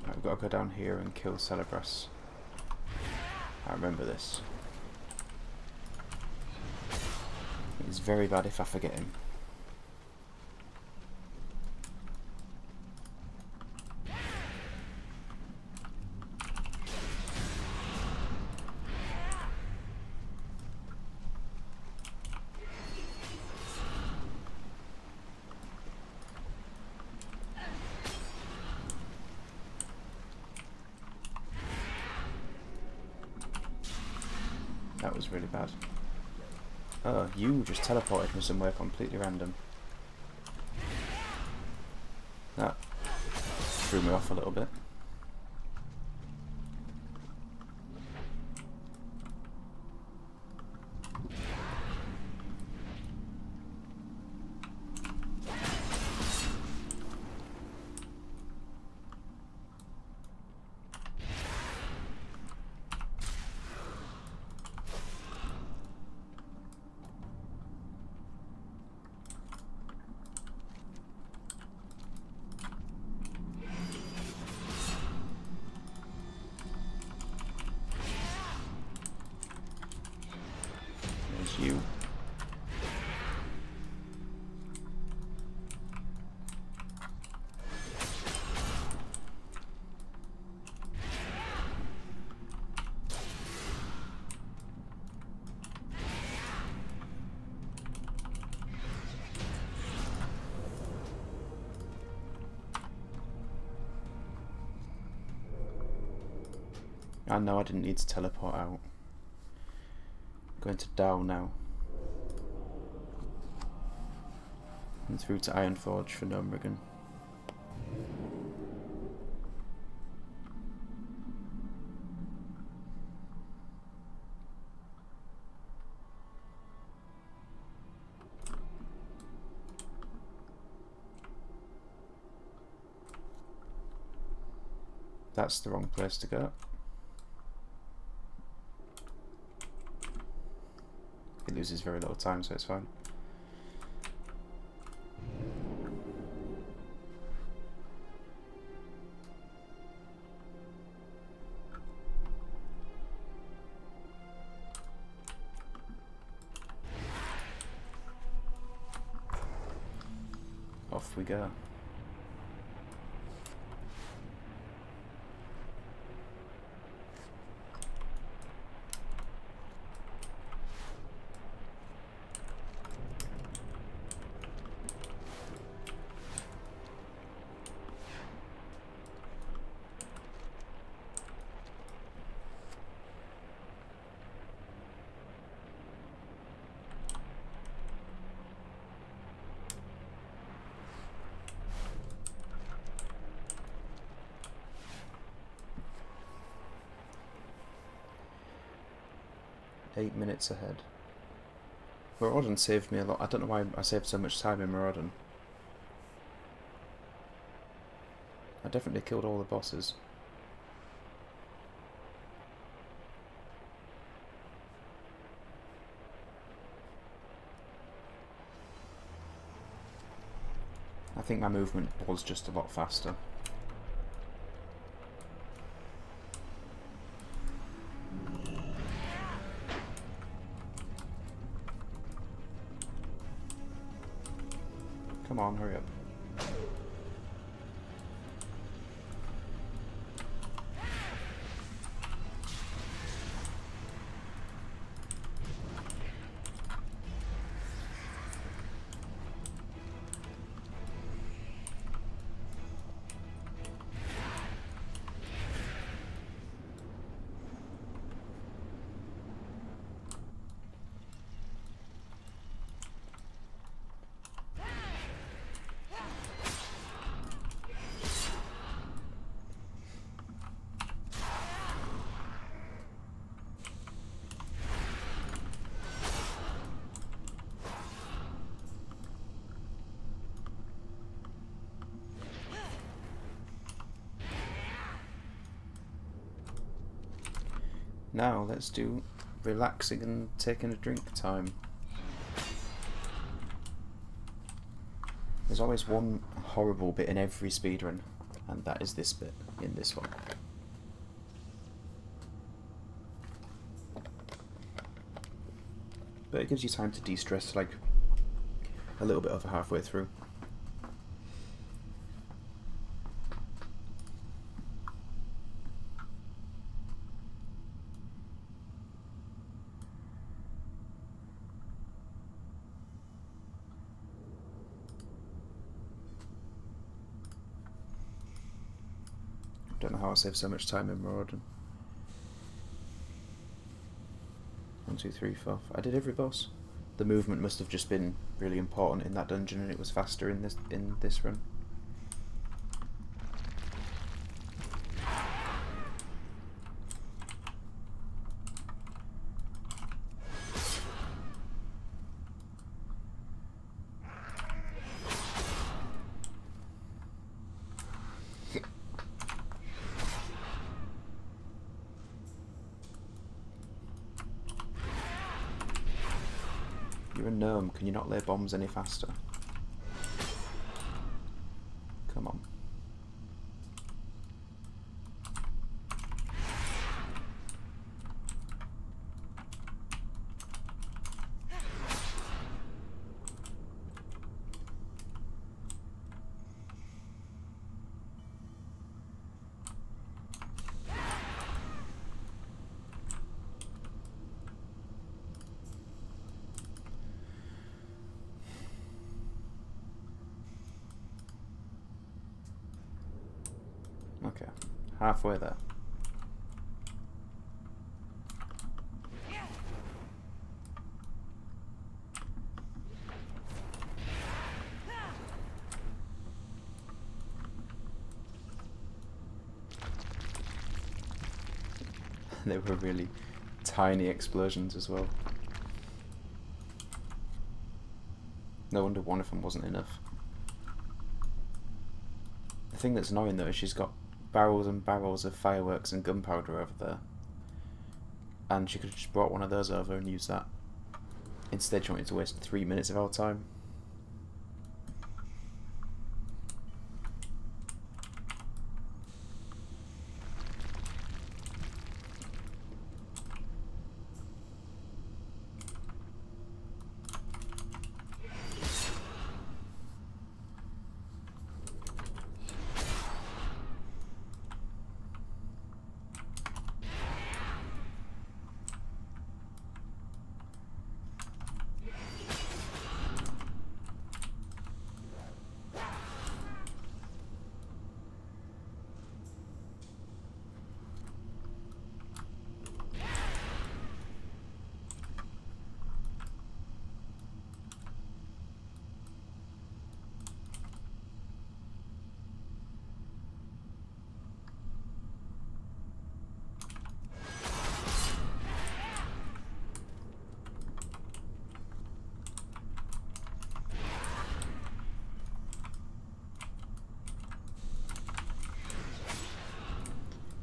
I've got to go down here and kill Celebras. I remember this. It's very bad if I forget him. That was really bad. Oh, you just teleported me somewhere completely random. That threw me off a little bit. You. I know I didn't need to teleport out. Going to Dow now. And through to Ironforge for Gnomeregan. That's the wrong place to go. It loses very little time, so it's fine. Off we go. Minutes ahead. Maraudon saved me a lot. I don't know why I saved so much time in Maraudon. I definitely killed all the bosses. I think my movement was just a lot faster. Come on, hurry up. Now let's do relaxing and taking a drink time. There's always one horrible bit in every speedrun, and that is this bit in this one. But it gives you time to de-stress like a little bit over halfway through. Don't know how I saved so much time in Maraudon. 1, 2, 3, 4. I did every boss. The movement must have just been really important in that dungeon, and it was faster in this run. You're a gnome, can you not lay bombs any faster? Come on. Okay, halfway there. They were really tiny explosions as well. No wonder one of them wasn't enough. The thing that's annoying though is she's got barrels and barrels of fireworks and gunpowder over there. And she could have just brought one of those over and used that. Instead she wanted to waste 3 minutes of our time.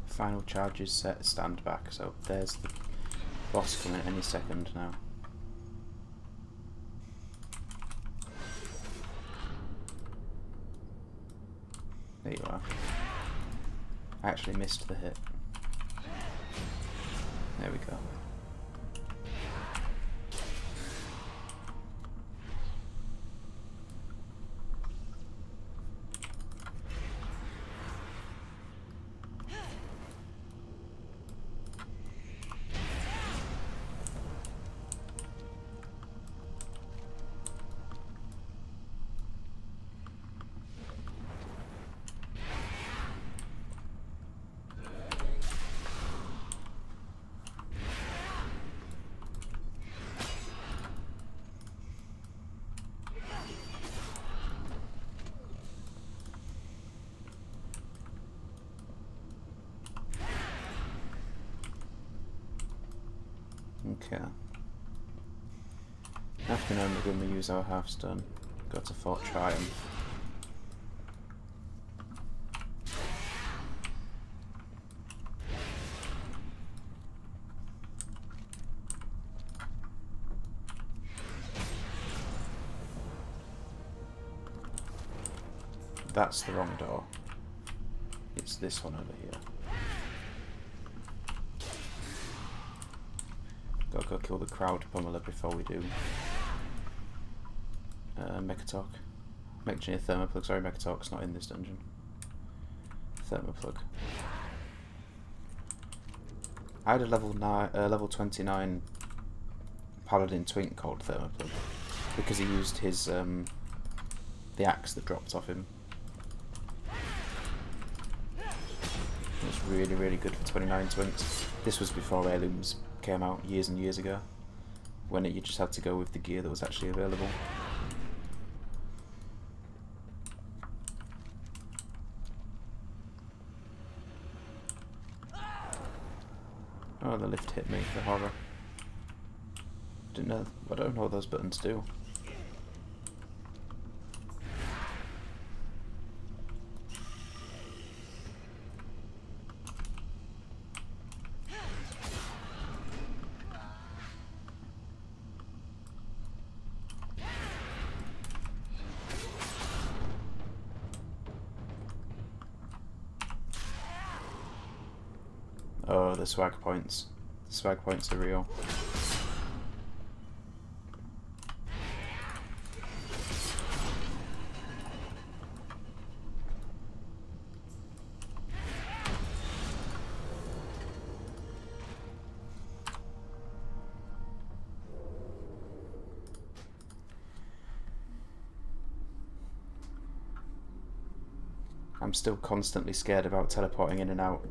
Final charges set, stand back, so there's the boss coming any second now. There you are. I actually missed the hit. There we go. Okay. After knowing we're going to use our half-stone, go to Fort Triumph. That's the wrong door. It's this one over here. Gotta go kill the crowd pummeler before we do. Mechatalk. Mechanic Thermoplug. Sorry, Mechatalk's not in this dungeon. Thermoplug. I had a level 29 Paladin Twink called Thermoplug because he used his the axe that dropped off him. It was really, really good for 29 Twinks. This was before heirlooms came out years and years ago, when you just had to go with the gear that was actually available. Oh, the lift hit me, the horror. Didn't know. I don't know what those buttons do. Oh, the swag points. The swag points are real. I'm still constantly scared about teleporting in and out,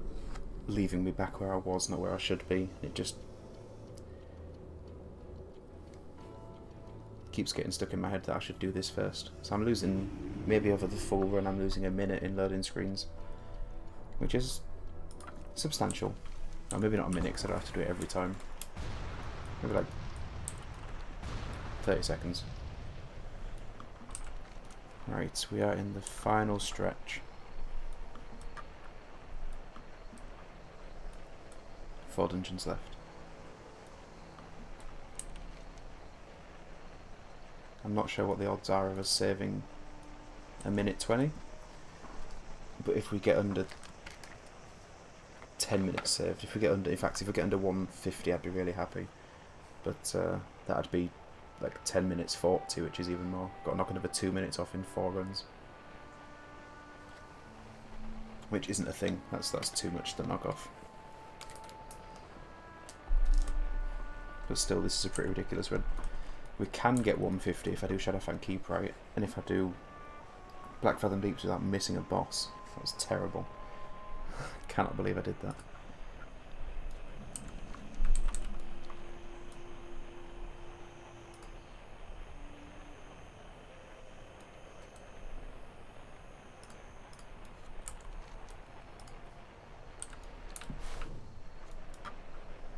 leaving me back where I was, not where I should be. It just keeps getting stuck in my head that I should do this first. So I'm losing, maybe over the full run, I'm losing a minute in loading screens, which is substantial. Oh, maybe not a minute because I don't have to do it every time. Maybe like 30 seconds. Right, we are in the final stretch. 4 dungeons left. I'm not sure what the odds are of us saving a minute 20, but if we get under 10 minutes saved, if we get under, in fact, if we get under 150, I'd be really happy. But that'd be like 10 minutes 40, which is even more. Got to knock another 2 minutes off in 4 runs, which isn't a thing. That's too much to knock off. But still, this is a pretty ridiculous run. We can get 150 if I do Shadowfang Keep right, and if I do Black Fathom Deeps without missing a boss. That was terrible. Cannot believe I did that.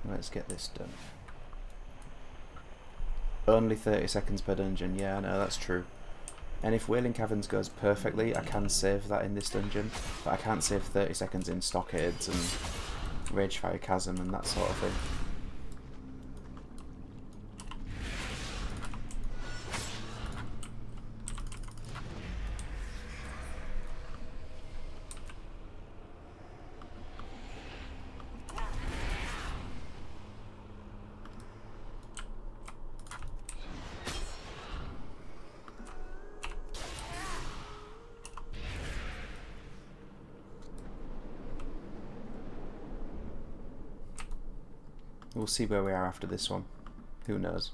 Let's get this done. Only 30 seconds per dungeon, yeah, I know, that's true. And if Wailing Caverns goes perfectly, I can save that in this dungeon, but I can't save 30 seconds in Stockades and Ragefire Chasm and that sort of thing. We'll see where we are after this one. Who knows?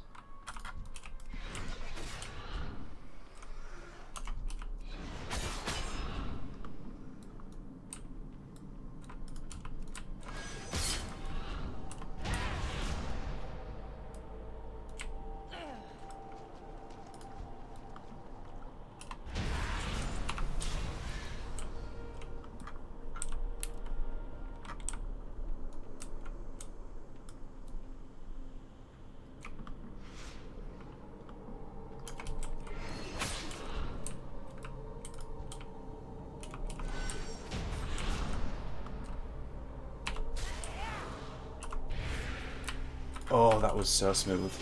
Oh, that was so smooth.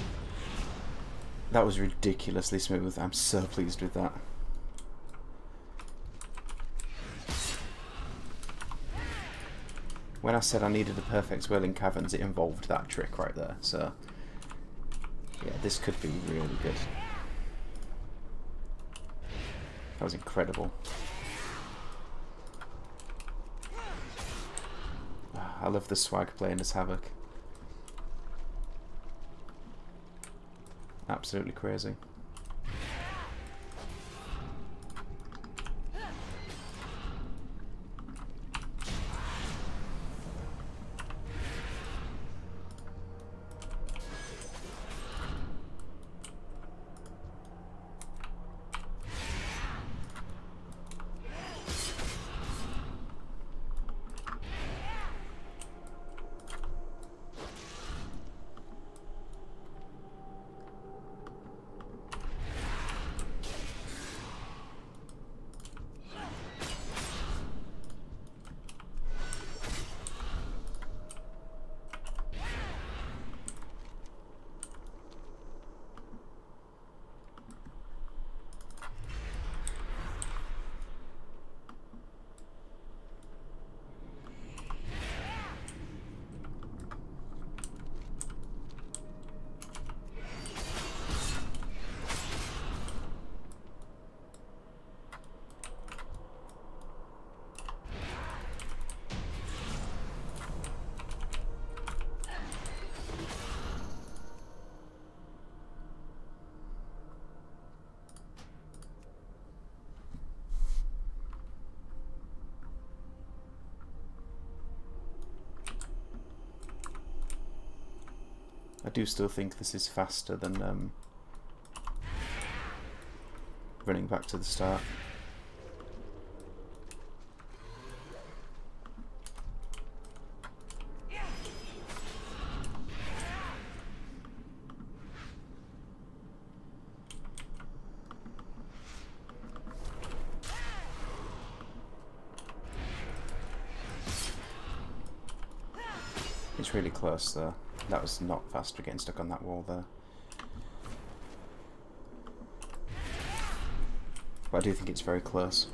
That was ridiculously smooth. I'm so pleased with that. When I said I needed a perfect Wailing Caverns, it involved that trick right there. So, yeah, this could be really good. That was incredible. I love the swag playing as Havoc. Absolutely crazy. I do still think this is faster than running back to the start. It's really close there. That was not faster getting stuck on that wall there. But I do think it's very close.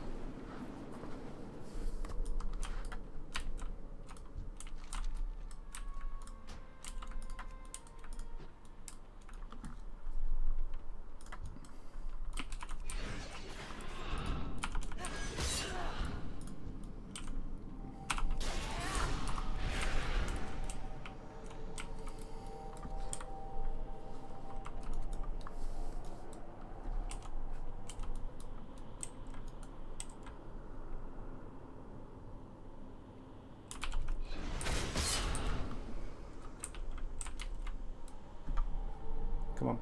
Come on.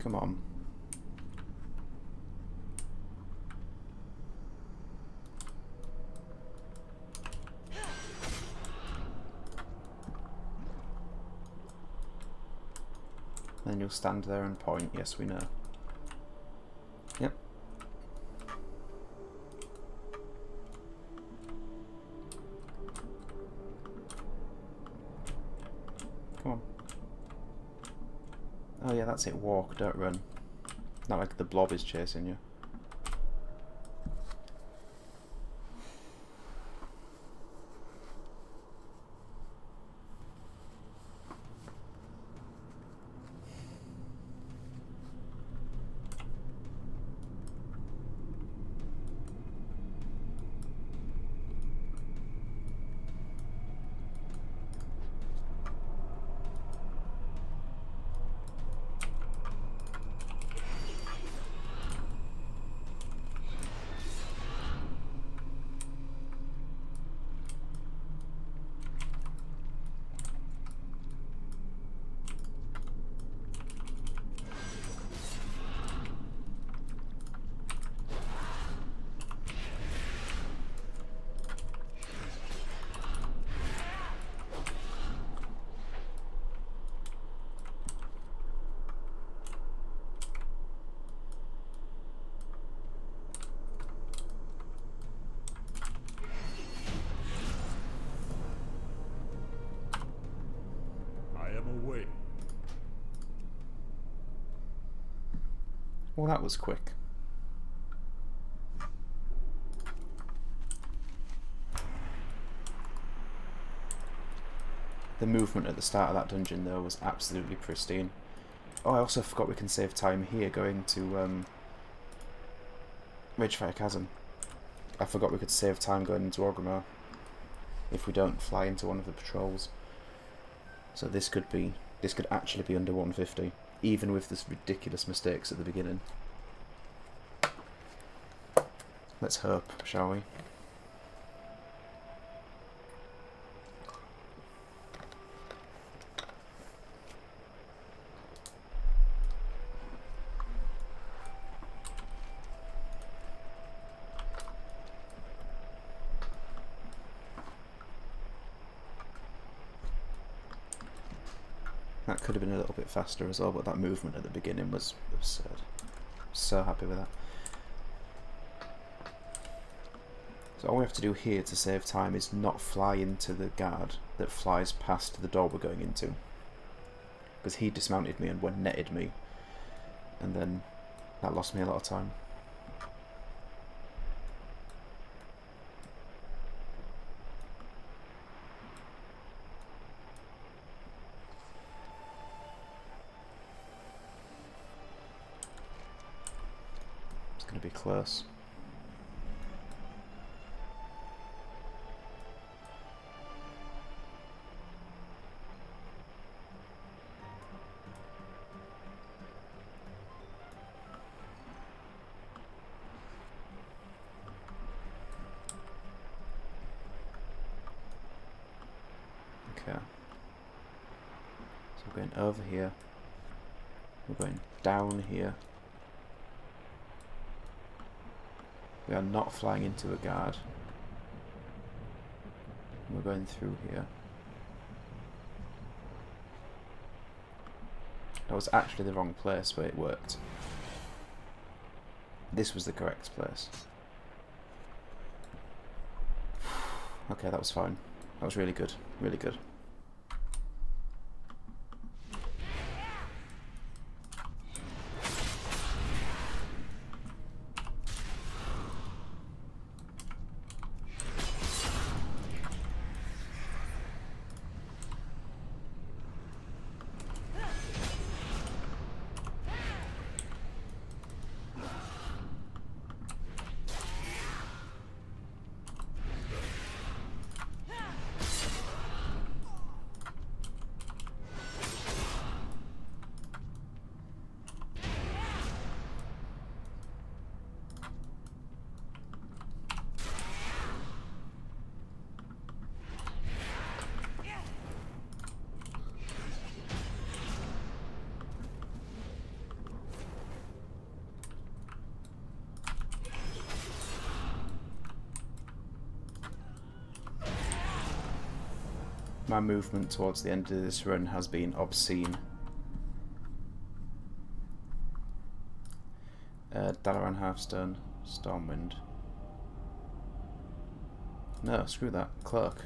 Come on. Then you'll stand there and point. Yes, we know. Yep. Come on. Oh yeah, that's it. Walk, don't run. Not like the blob is chasing you. Well, that was quick. The movement at the start of that dungeon, though, was absolutely pristine. Oh, I also forgot we can save time here going to Ridgefire Chasm. I forgot we could save time going into Orgrimmar if we don't fly into one of the patrols. So this could actually be under 150. Even with this ridiculous mistakes at the beginning. Let's hope, shall we? That could have been a little bit faster as well, but that movement at the beginning was absurd. So happy with that. So all we have to do here to save time is not fly into the guard that flies past the door we're going into. Because he dismounted me and one netted me. And then that lost me a lot of time. It's going to be close. Okay. So we're going over here. We're going down here. We are not flying into a guard. We're going through here. That was actually the wrong place, but it worked. This was the correct place. Okay, that was fine. That was really good. Really good. My movement towards the end of this run has been obscene. Dalaran Hearthstone, Stormwind. No, screw that. Clerk.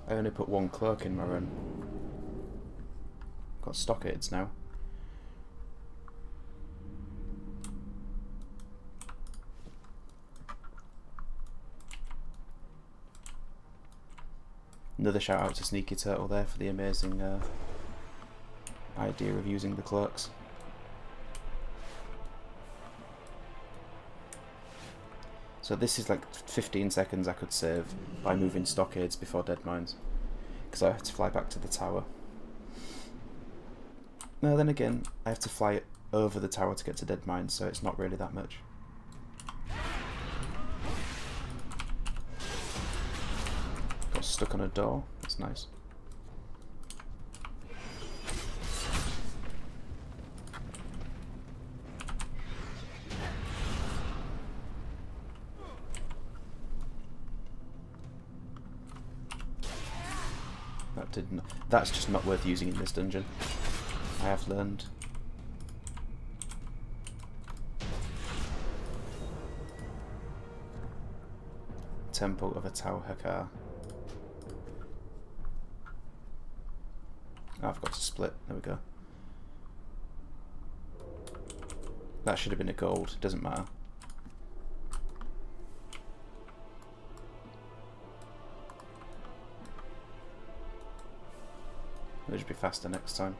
I only put one clerk in my run. Got stockades now. Another shout out to Sneaky Turtle there for the amazing idea of using the clerks. So this is like 15 seconds I could save by moving stockades before dead mines, because I have to fly back to the tower. No, then again, I have to fly over the tower to get to dead mines, so it's not really that much. Got stuck on a door, that's nice. That's just not worth using in this dungeon, I have learned. Temple of a Tau Hakar. Oh, I've got to split, there we go. That should have been a gold, doesn't matter. It'll just be faster next time.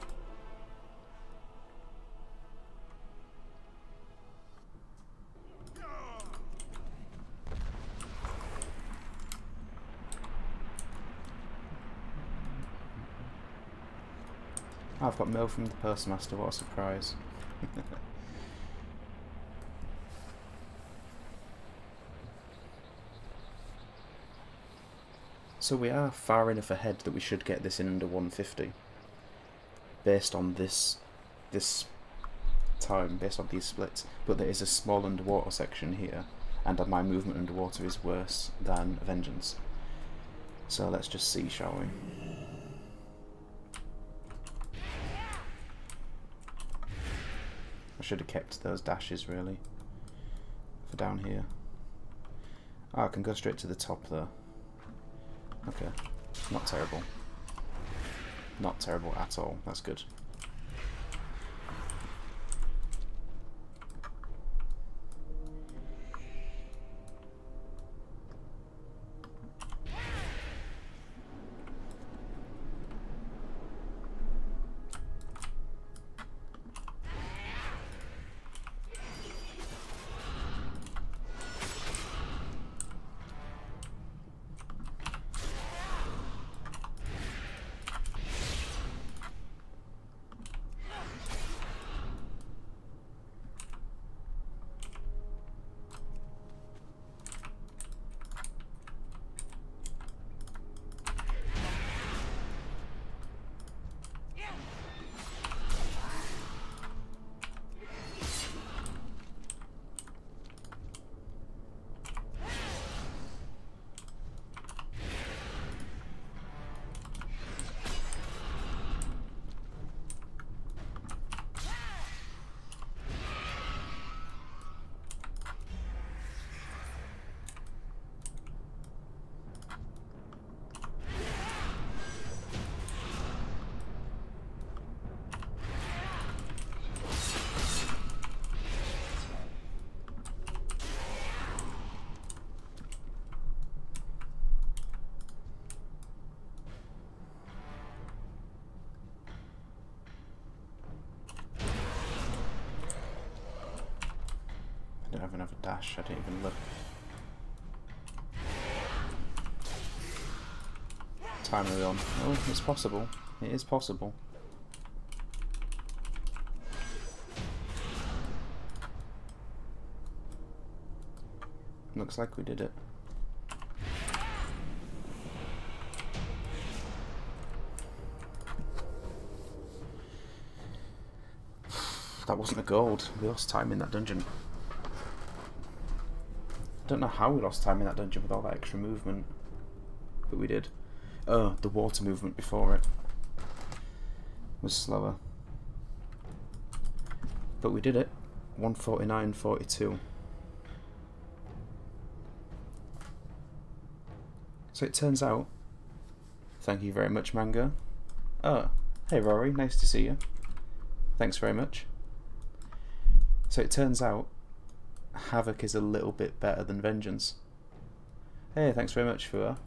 Oh, I've got mail from the postmaster, what a surprise. So we are far enough ahead that we should get this in under 150, based on this time, based on these splits. But there is a small underwater section here, and my movement underwater is worse than Vengeance. So let's just see, shall we? I should have kept those dashes really for down here. Oh, I can go straight to the top though. Okay, not terrible. Not terrible at all, that's good. don't have another dash, I didn't even look. Timer on. Oh, it's possible. It is possible. Looks like we did it. That wasn't a gold. We lost time in that dungeon. Don't know how we lost time in that dungeon with all that extra movement. But we did. Oh, the water movement before it was slower. But we did it. 149.42. So it turns out... Thank you very much, Manga. Oh, hey Rory, nice to see you. Thanks very much. So it turns out Havoc is a little bit better than Vengeance. Hey, thanks very much, Fua.